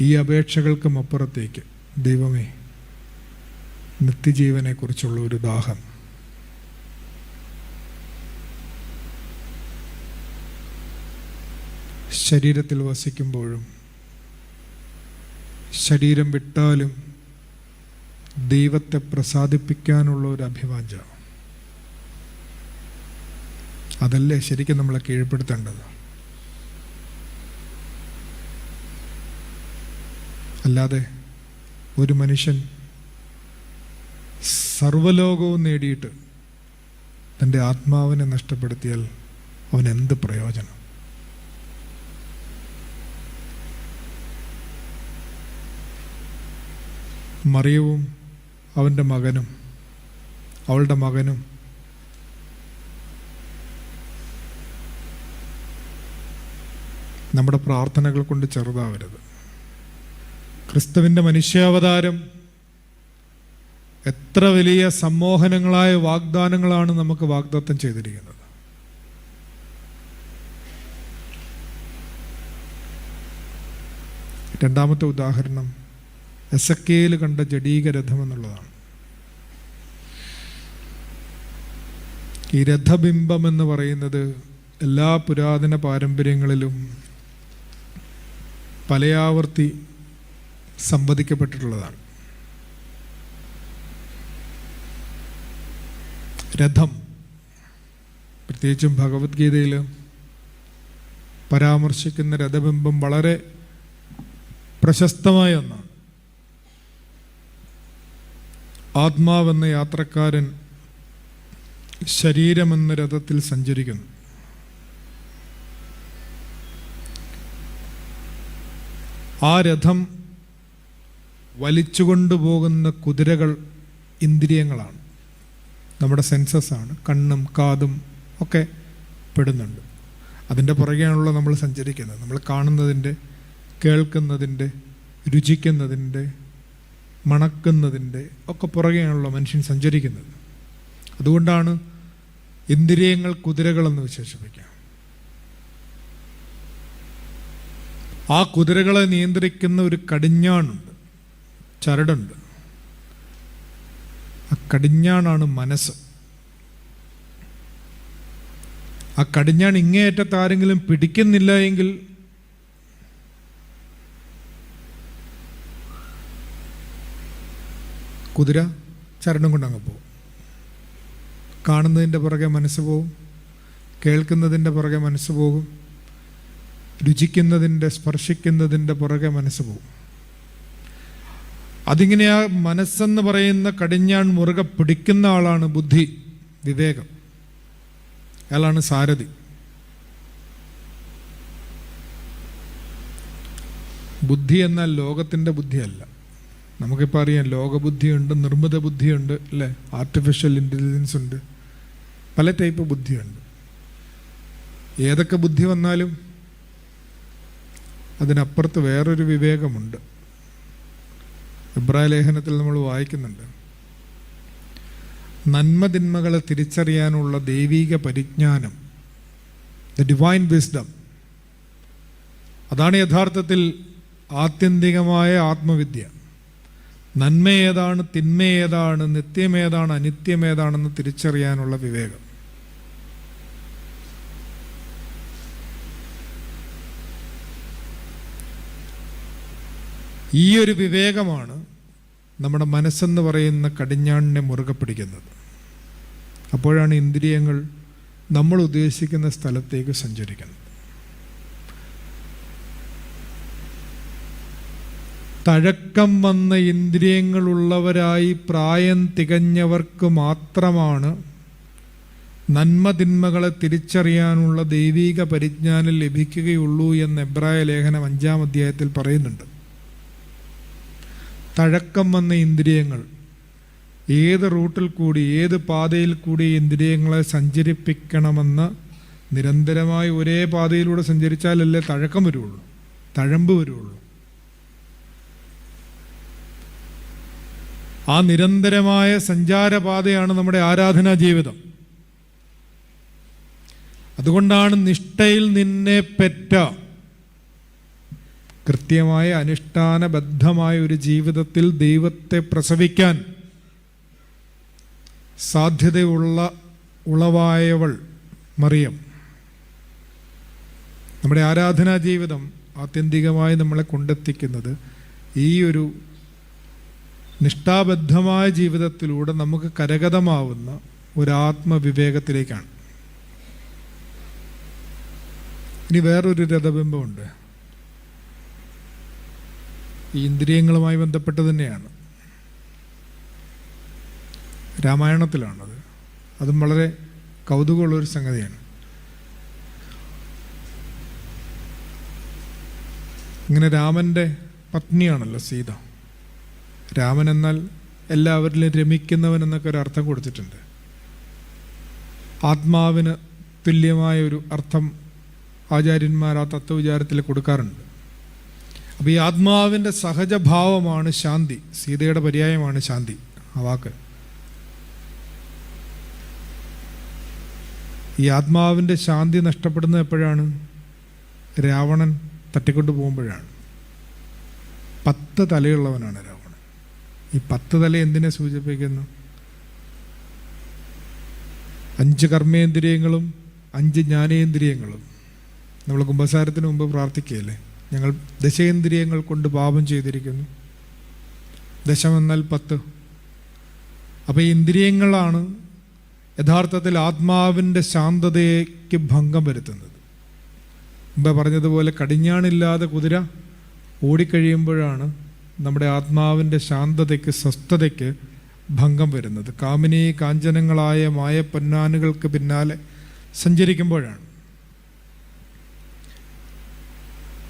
ഈ അപേക്ഷകൾക്കും അപ്പുറത്തേക്ക് ദൈവമേ, നിത്യജീവനെക്കുറിച്ചുള്ള ഒരു ദാഹം. ശരീരത്തിൽ വസിക്കുമ്പോഴും ശരീരം വിട്ടാലും ദൈവത്തെ പ്രസാദിപ്പിക്കാനുള്ള ഒരു അഭിവാഞ്ച, അതല്ലേ ശരിക്കും നമ്മളെ കീഴ്പ്പെടുത്തേണ്ടത്. അല്ലാതെ ഒരു മനുഷ്യൻ സർവ്വലോകവും നേടിയിട്ട് തൻ്റെ ആത്മാവിനെ നഷ്ടപ്പെടുത്തിയാൽ അവൻ എന്ത് പ്രയോജനം? മറിയവും അവൻ്റെ മകനും അവളുടെ മകനും നമ്മുടെ പ്രാർത്ഥനകൾ കൊണ്ട് ചെറുതാവരുത്. ക്രിസ്തുവിൻ്റെ മനുഷ്യാവതാരം എത്ര വലിയ സമ്മോഹനങ്ങളായ വാഗ്ദാനങ്ങളാണ് നമുക്ക് വാഗ്ദത്തം ചെയ്തിരിക്കുന്നത്. രണ്ടാമത്തെ ഉദാഹരണം എസെക്കിയേൽ കണ്ട ജഡീകരഥം എന്നുള്ളതാണ്. ഈ രഥബിംബം എന്ന് പറയുന്നത് എല്ലാ പുരാതന പാരമ്പര്യങ്ങളിലും പലയാവർത്തി സംവദിക്കപ്പെട്ടിട്ടുള്ളതാണ്. രഥം പ്രത്യേകിച്ചും ഭഗവത്ഗീതയിൽ പരാമർശിക്കുന്ന രഥബിംബം വളരെ പ്രശസ്തമായ ഒന്നാണ്. ആത്മാവെന്ന യാത്രക്കാരൻ ശരീരമെന്ന രഥത്തിൽ സഞ്ചരിക്കുന്നു. ആ രഥം വലിച്ചുകൊണ്ടുപോകുന്ന കുതിരകൾ ഇന്ദ്രിയങ്ങളാണ്, നമ്മുടെ സെൻസസാണ്. കണ്ണും കാതും ഒക്കെ പെടുന്നുണ്ട്. അതിൻ്റെ പുറകെയാണല്ലോ നമ്മൾ സഞ്ചരിക്കുന്നത്. നമ്മൾ കാണുന്നതിൻ്റെ, കേൾക്കുന്നതിൻ്റെ, രുചിക്കുന്നതിൻ്റെ, മണക്കുന്നതിൻ്റെ ഒക്കെ പുറകെയാണല്ലോ മനുഷ്യൻ സഞ്ചരിക്കുന്നത്. അതുകൊണ്ടാണ് ഇന്ദ്രിയങ്ങൾ കുതിരകളെന്ന് വിശേഷിപ്പിക്കുക. ആ കുതിരകളെ നിയന്ത്രിക്കുന്ന ഒരു കടിഞ്ഞാണുണ്ട്, ചരടുണ്ട്. ആ കടിഞ്ഞാണാണ് മനസ്സ്. ആ കടിഞ്ഞാൺ ഇങ്ങേയറ്റത്ത് ആരെങ്കിലും പിടിക്കുന്നില്ല എങ്കിൽ കുതിര ചരടും കൊണ്ടങ്ങ് പോകും. കാണുന്നതിൻ്റെ പുറകെ മനസ്സ് പോകും, കേൾക്കുന്നതിൻ്റെ പുറകെ മനസ്സ് പോകും, രുചിക്കുന്നതിൻ്റെ, സ്പർശിക്കുന്നതിൻ്റെ പുറകെ മനസ്സ് പോകും. അതിങ്ങനെ ആ മനസ്സെന്ന് പറയുന്ന കടിഞ്ഞാൺ മുറുകെ പിടിക്കുന്ന ആളാണ് ബുദ്ധി, വിവേകം. അയാളാണ് സാരഥി. ബുദ്ധി എന്നാൽ ലോകത്തിൻ്റെ ബുദ്ധിയല്ല. നമുക്കിപ്പോൾ അറിയാം, ലോകബുദ്ധിയുണ്ട്, നിർമ്മിത ബുദ്ധിയുണ്ട്, അല്ലേ? ആർട്ടിഫിഷ്യൽ ഇൻ്റലിജൻസ് ഉണ്ട്, പല ടൈപ്പ് ബുദ്ധിയുണ്ട്. ഏതൊക്കെ ബുദ്ധി വന്നാലും അതിനപ്പുറത്ത് വേറൊരു വിവേകമുണ്ട്. എബ്രായ ലേഖനത്തിൽ നമ്മൾ വായിക്കുന്നുണ്ട്, നന്മതിന്മകളെ തിരിച്ചറിയാനുള്ള ദൈവിക പരിജ്ഞാനം, ദ ഡിവൈൻ വിസ്ഡം. അതാണ് യഥാർത്ഥത്തിൽ ആത്യന്തികമായ ആത്മവിദ്യ. നന്മ ഏതാണ്, തിന്മ ഏതാണ്, നിത്യമേതാണ്, അനിത്യമേതാണെന്ന് തിരിച്ചറിയാനുള്ള വിവേകം. ഈ ഒരു വിവേകമാണ് നമ്മുടെ മനസ്സെന്ന് പറയുന്ന കടിഞ്ഞാണിനെ മുറുകെ പിടിക്കുന്നത്. അപ്പോഴാണ് ഇന്ദ്രിയങ്ങൾ നമ്മൾ ഉദ്ദേശിക്കുന്ന സ്ഥലത്തേക്ക് സഞ്ചരിക്കുന്നത്. തഴക്കം വന്ന ഇന്ദ്രിയങ്ങളുള്ളവരായി പ്രായം തികഞ്ഞവർക്ക് മാത്രമാണ് നന്മതിന്മകളെ തിരിച്ചറിയാനുള്ള ദൈവിക പരിജ്ഞാനം ലഭിക്കുകയുള്ളൂ എന്ന് എബ്രായ ലേഖനം 5-ാം അധ്യായത്തിൽ പറയുന്നുണ്ട്. തഴക്കം വന്ന ഇന്ദ്രിയങ്ങൾ ഏത് റൂട്ടിൽ കൂടി, ഏത് പാതയിൽ കൂടി ഇന്ദ്രിയങ്ങളെ സഞ്ചരിപ്പിക്കണമെന്ന് നിരന്തരമായി ഒരേ പാതയിലൂടെ സഞ്ചരിച്ചാലല്ലേ തഴക്കം വരുള്ളൂ, തഴമ്പ് വരുള്ളൂ. ആ നിരന്തരമായ സഞ്ചാരപാതയാണ് നമ്മുടെ ആരാധനാ ജീവിതം. അതുകൊണ്ടാണ് നിഷ്ഠയിൽ നിന്നെ പെറ്റ കൃത്യമായ അനുഷ്ഠാനബദ്ധമായ ഒരു ജീവിതത്തിൽ ദൈവത്തെ പ്രസവിക്കാൻ ഉളവായവൾ മറിയം. നമ്മുടെ ആരാധനാ ജീവിതം ആത്യന്തികമായി നമ്മളെ കൊണ്ടെത്തിക്കുന്നത് ഈ ഒരു നിഷ്ഠാബദ്ധമായ ജീവിതത്തിലൂടെ നമുക്ക് കരഗതമാവുന്ന ഒരാത്മവിവേകത്തിലേക്കാണ്. ഇനി വേറൊരു രഥബിംബമുണ്ട്, ഈ ഇന്ദ്രിയങ്ങളുമായി ബന്ധപ്പെട്ട് തന്നെയാണ്. രാമായണത്തിലാണത്. അതും വളരെ കൗതുകമുള്ളൊരു സംഗതിയാണ്. ഇങ്ങനെ രാമൻ്റെ പത്നിയാണല്ലോ സീത. രാമൻ എന്നാൽ എല്ലാവരിലും രമിക്കുന്നവൻ എന്നൊക്കെ ഒരു അർത്ഥം കൊടുത്തിട്ടുണ്ട്. ആത്മാവിന് തുല്യമായ ഒരു അർത്ഥം ആചാര്യന്മാർ ആ തത്വവിചാരത്തിൽ കൊടുക്കാറുണ്ട്. അപ്പോൾ ഈ ആത്മാവിൻ്റെ സഹജഭാവമാണ് ശാന്തി. സീതയുടെ പര്യായമാണ് ശാന്തി ആ വാക്ക്. ഈ ആത്മാവിൻ്റെ ശാന്തി നഷ്ടപ്പെടുന്നത് എപ്പോഴാണ്? രാവണൻ തട്ടിക്കൊണ്ടു പോകുമ്പോഴാണ്. 10 തലയുള്ളവനാണ് രാവണൻ. ഈ 10 തല എന്തിനെ സൂചിപ്പിക്കുന്നു? 5 കർമ്മേന്ദ്രിയങ്ങളും 5 ജ്ഞാനേന്ദ്രിയങ്ങളും. നമ്മൾ കുമ്പസാരത്തിന് മുമ്പ് പ്രാർത്ഥിക്കുകയല്ലേ, ഞങ്ങൾ ദശേന്ദ്രിയങ്ങൾ കൊണ്ട് പാപം ചെയ്തിരിക്കുന്നു. ദശമെന്നാൽ 10. അപ്പോൾ ഈ ഇന്ദ്രിയങ്ങളാണ് യഥാർത്ഥത്തിൽ ആത്മാവിൻ്റെ ശാന്തതയ്ക്ക് ഭംഗം വരുത്തുന്നത്. മുമ്പ് പറഞ്ഞതുപോലെ കടിഞ്ഞാണില്ലാതെ കുതിര ഓടിക്കഴിയുമ്പോഴാണ് നമ്മുടെ ആത്മാവിൻ്റെ ശാന്തതയ്ക്ക്, സ്വസ്ഥതയ്ക്ക് ഭംഗം വരുന്നത്. കാമിനി കാഞ്ചനങ്ങളായ മായപ്പൊന്നാനുകൾക്ക് പിന്നാലെ സഞ്ചരിക്കുമ്പോഴാണ്.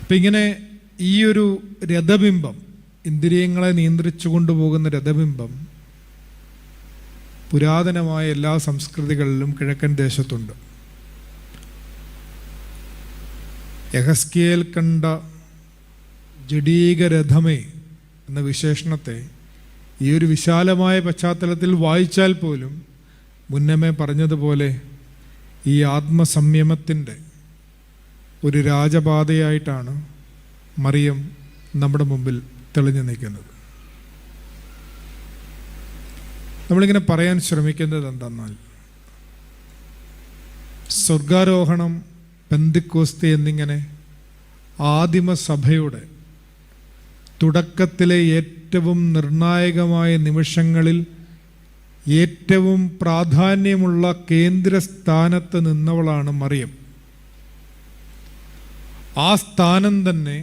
അപ്പം ഇങ്ങനെ ഈ ഒരു രഥബിംബം, ഇന്ദ്രിയങ്ങളെ നിയന്ത്രിച്ചു കൊണ്ടുപോകുന്ന രഥബിംബം പുരാതനമായ എല്ലാ സംസ്കൃതികളിലും കിഴക്കൻ ദേശത്തുണ്ട്. യഹസ്കേൽ കണ്ട ജഡീകരഥമേ എന്ന വിശേഷണത്തെ ഈ ഒരു വിശാലമായ പശ്ചാത്തലത്തിൽ വായിച്ചാൽ പോലും മുന്നമേ പറഞ്ഞതുപോലെ ഈ ആത്മസംയമത്തിൻ്റെ ഒരു രാജപാതയായിട്ടാണ് മറിയം നമ്മുടെ മുമ്പിൽ തെളിഞ്ഞു നിൽക്കുന്നത്. നമ്മളിങ്ങനെ പറയാൻ ശ്രമിക്കുന്നത് എന്തെന്നാൽ, സ്വർഗാരോഹണം, പെന്തിക്കോസ്തി എന്നിങ്ങനെ ആദിമസഭയുടെ തുടക്കത്തിലെ ഏറ്റവും നിർണായകമായ നിമിഷങ്ങളിൽ ഏറ്റവും പ്രാധാന്യമുള്ള കേന്ദ്രസ്ഥാനത്ത് നിന്നവളാണ് മറിയം. ആ സ്ഥാനം തന്നെ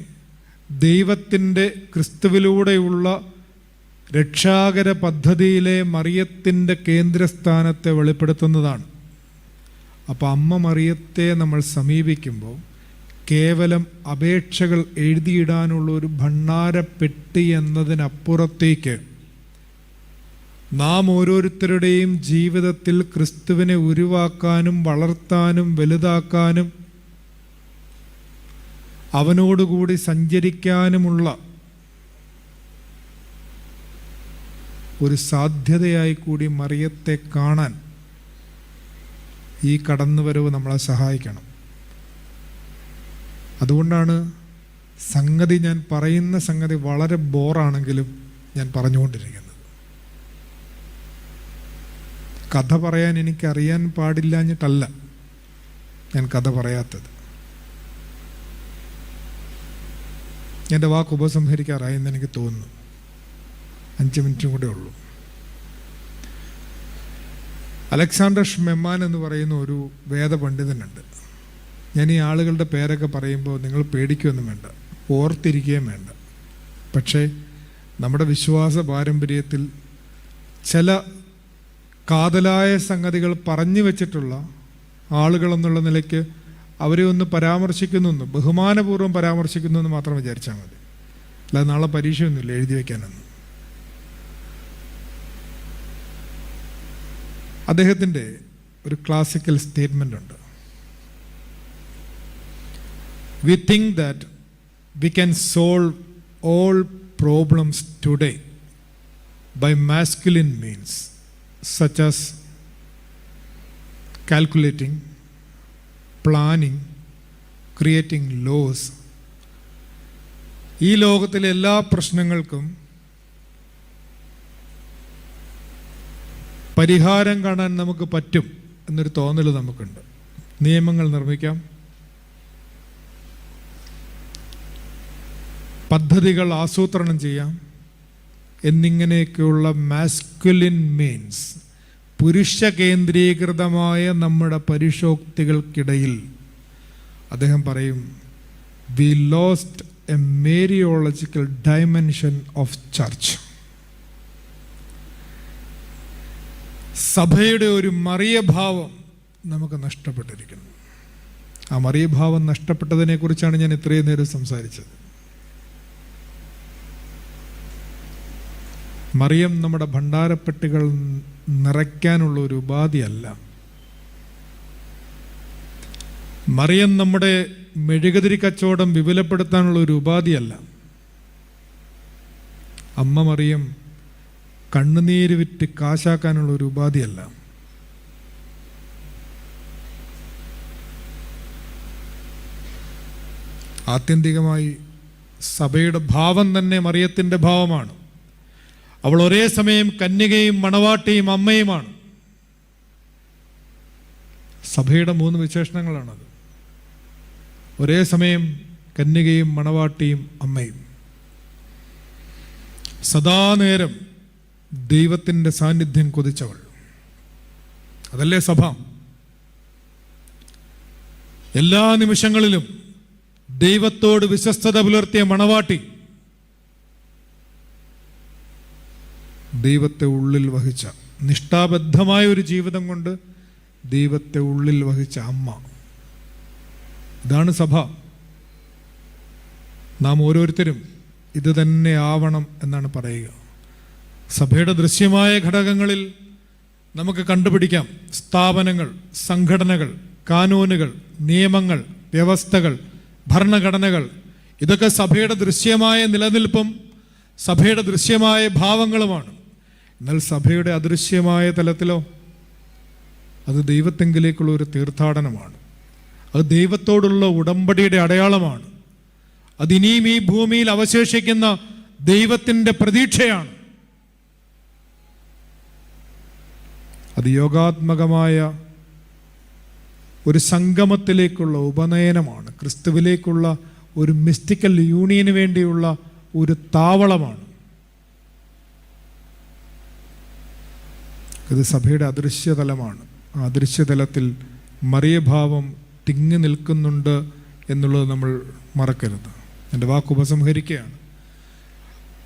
ദൈവത്തിൻ്റെ ക്രിസ്തുവിലൂടെയുള്ള രക്ഷാകര പദ്ധതിയിലെ മറിയത്തിൻ്റെ കേന്ദ്രസ്ഥാനത്തെ വെളിപ്പെടുത്തുന്നതാണ്. അപ്പോൾ അമ്മ മറിയത്തെ നമ്മൾ സമീപിക്കുമ്പോൾ കേവലം അപേക്ഷകൾ എഴുതിയിടാനുള്ള ഒരു ഭണ്ഡാരപ്പെട്ടി എന്നതിനപ്പുറത്തേക്ക് നാം ഓരോരുത്തരുടെയും ജീവിതത്തിൽ ക്രിസ്തുവിനെ ഉരുവാക്കാനും വളർത്താനും വലുതാക്കാനും അവനോടുകൂടി സഞ്ചരിക്കാനുമുള്ള ഒരു സാധ്യതയായി കൂടി മറിയത്തെ കാണാൻ ഈ കടന്നുവരവ് നമ്മളെ സഹായിക്കണം. അതുകൊണ്ടാണ് സംഗതി, ഞാൻ പറയുന്ന സംഗതി വളരെ ബോറാണെങ്കിലും ഞാൻ പറഞ്ഞുകൊണ്ടിരിക്കുന്നത്. കഥ പറയാൻ എനിക്കറിയാൻ പാടില്ലാഞ്ഞിട്ടല്ല ഞാൻ കഥ പറയാത്തത്. എൻ്റെ വാക്ക് ഉപസംഹരിക്കാറായെന്ന് എനിക്ക് തോന്നുന്നു. 5 മിനിറ്റും കൂടെ ഉള്ളൂ. അലക്സാണ്ടർ ഷ്മെമാൻ എന്ന് പറയുന്ന ഒരു വേദപണ്ഡിതനുണ്ട്. ഞാൻ ഈ ആളുകളുടെ പേരൊക്കെ പറയുമ്പോൾ നിങ്ങൾ പേടിക്കുകയൊന്നും വേണ്ട, ഓർത്തിരിക്കുകയും വേണ്ട. പക്ഷേ നമ്മുടെ വിശ്വാസ പാരമ്പര്യത്തിൽ ചില കാതലായ സംഗതികൾ പറഞ്ഞു വെച്ചിട്ടുള്ള ആളുകളെന്നുള്ള നിലയ്ക്ക് അവരെ ഒന്ന് പരാമർശിക്കുന്നു, ബഹുമാനപൂർവ്വം പരാമർശിക്കുന്നു എന്ന് മാത്രം വിചാരിച്ചാൽ മതി. അല്ലാതെ നാളെ പരീക്ഷയൊന്നുമില്ല എഴുതി വയ്ക്കാനൊന്നും. അദ്ദേഹത്തിൻ്റെ ഒരു ക്ലാസിക്കൽ സ്റ്റേറ്റ്മെൻ്റ് ഉണ്ട്. We think that we can solve all problems today by masculine means, such as calculating, planning, creating laws. ഈ ലോകത്തിലെ എല്ലാ പ്രശ്നങ്ങൾക്കും പരിഹാരം കാണാൻ നമുക്ക് പറ്റും എന്നൊരു തോന്നൽ നമുക്കുണ്ട്. നിയമങ്ങൾ നിർമ്മിക്കാം, പദ്ധതികൾ ആസൂത്രണം ചെയ്യാം എന്നിങ്ങനെയൊക്കെയുള്ള മാസ്കുലിൻ മീൻസ്, പുരുഷ കേന്ദ്രീകൃതമായ നമ്മുടെ പരിശോക്തികൾക്കിടയിൽ അദ്ദേഹം പറയും, we lost a mariological dimension of church. സഭയുടെ ഒരു മറിയഭാവം നമുക്ക് നഷ്ടപ്പെട്ടിരിക്കുന്നു. ആ മറിയഭാവം നഷ്ടപ്പെട്ടതിനെ കുറിച്ചാണ് ഞാൻ ഇത്രയും നേരം സംസാരിച്ചത്. മറിയം നമ്മുടെ ഭണ്ഡാരപ്പെട്ടികൾ നിറയ്ക്കാനുള്ള ഒരു ഉപാധിയല്ല. മറിയം നമ്മുടെ മെഴുകുതിരി കച്ചവടം വിപുലപ്പെടുത്താനുള്ള ഒരു ഉപാധിയല്ല. അമ്മ മറിയം കണ്ണുനീര് വിറ്റ് കാശാക്കാനുള്ള ഒരു ഉപാധിയല്ല. ആത്യന്തികമായി സഭയുടെ ഭാവം തന്നെ മറിയത്തിൻ്റെ ഭാവമാണ്. അവൾ ഒരേ സമയം കന്യകയും മണവാട്ടിയും അമ്മയുമാണ്. സഭയുടെ 3 വിശേഷണങ്ങളാണത്. ഒരേ സമയം കന്യകയും മണവാട്ടിയും അമ്മയും. സദാനേരം ദൈവത്തിൻ്റെ സാന്നിധ്യം കൊതിച്ചവൾ. അതല്ലേ സഭ? എല്ലാ നിമിഷങ്ങളിലും ദൈവത്തോട് വിശ്വസ്തത പുലർത്തിയ മണവാട്ടി, ദൈവത്തെ ഉള്ളിൽ വഹിച്ച, നിഷ്ഠാബദ്ധമായ ഒരു ജീവിതം കൊണ്ട് ദൈവത്തെ ഉള്ളിൽ വഹിച്ച അമ്മ. ഇതാണ് സഭ. നാം ഓരോരുത്തരും ഇത് തന്നെ ആവണം എന്നാണ് പറയുക. സഭയുടെ ദൃശ്യമായ ഘടകങ്ങളിൽ നമുക്ക് കണ്ടുപിടിക്കാം സ്ഥാപനങ്ങൾ, സംഘടനകൾ, കാനൂനുകൾ, നിയമങ്ങൾ, വ്യവസ്ഥകൾ, ഭരണഘടനകൾ. ഇതൊക്കെ സഭയുടെ ദൃശ്യമായ നിലനിൽപ്പും സഭയുടെ ദൃശ്യമായ ഭാവങ്ങളുമാണ്. എന്നാൽ സഭയുടെ അദൃശ്യമായ തലത്തിലോ അത് ദൈവത്തെങ്കിലേക്കുള്ള ഒരു തീർത്ഥാടനമാണ്. അത് ദൈവത്തോടുള്ള ഉടമ്പടിയുടെ അടയാളമാണ്. അതിനിയും ഈ ഭൂമിയിൽ അവശേഷിക്കുന്ന ദൈവത്തിൻ്റെ പ്രതീക്ഷയാണ്. അത് യോഗാത്മകമായ ഒരു സംഗമത്തിലേക്കുള്ള ഉപനയനമാണ്. ക്രിസ്തുവിലേക്കുള്ള ഒരു മിസ്റ്റിക്കൽ യൂണിയന് വേണ്ടിയുള്ള ഒരു താവളമാണ്. ഇത് സഭയുടെ അദൃശ്യതലമാണ്. ആ അദൃശ്യതലത്തിൽ മറിയഭാവം തിങ്ങി നിൽക്കുന്നുണ്ട് എന്നുള്ളത് നമ്മൾ മറക്കരുത്. എൻ്റെ വാക്ക് ഉപസംഹരിക്കുകയാണ്.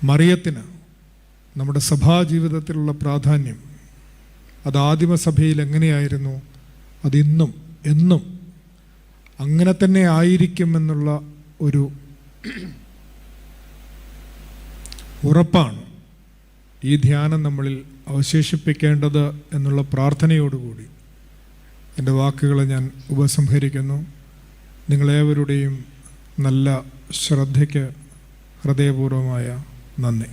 മറിയത്തിന് നമ്മുടെ സഭാജീവിതത്തിലുള്ള പ്രാധാന്യം അത് ആദിമസഭയിൽ എങ്ങനെയായിരുന്നു, അതിന്നും എന്നും അങ്ങനെ തന്നെ ആയിരിക്കുമെന്നുള്ള ഒരു ഉറപ്പാണ് ഈ ധ്യാനം നമ്മളിൽ അവശേഷിപ്പിക്കേണ്ടത് എന്നുള്ള പ്രാർത്ഥനയോടുകൂടി എൻ്റെ വാക്കുകളെ ഞാൻ ഉപസംഹരിക്കുന്നു. നിങ്ങളേവരുടെയും നല്ല ശ്രദ്ധയ്ക്ക് ഹൃദയപൂർവമായ നന്ദി.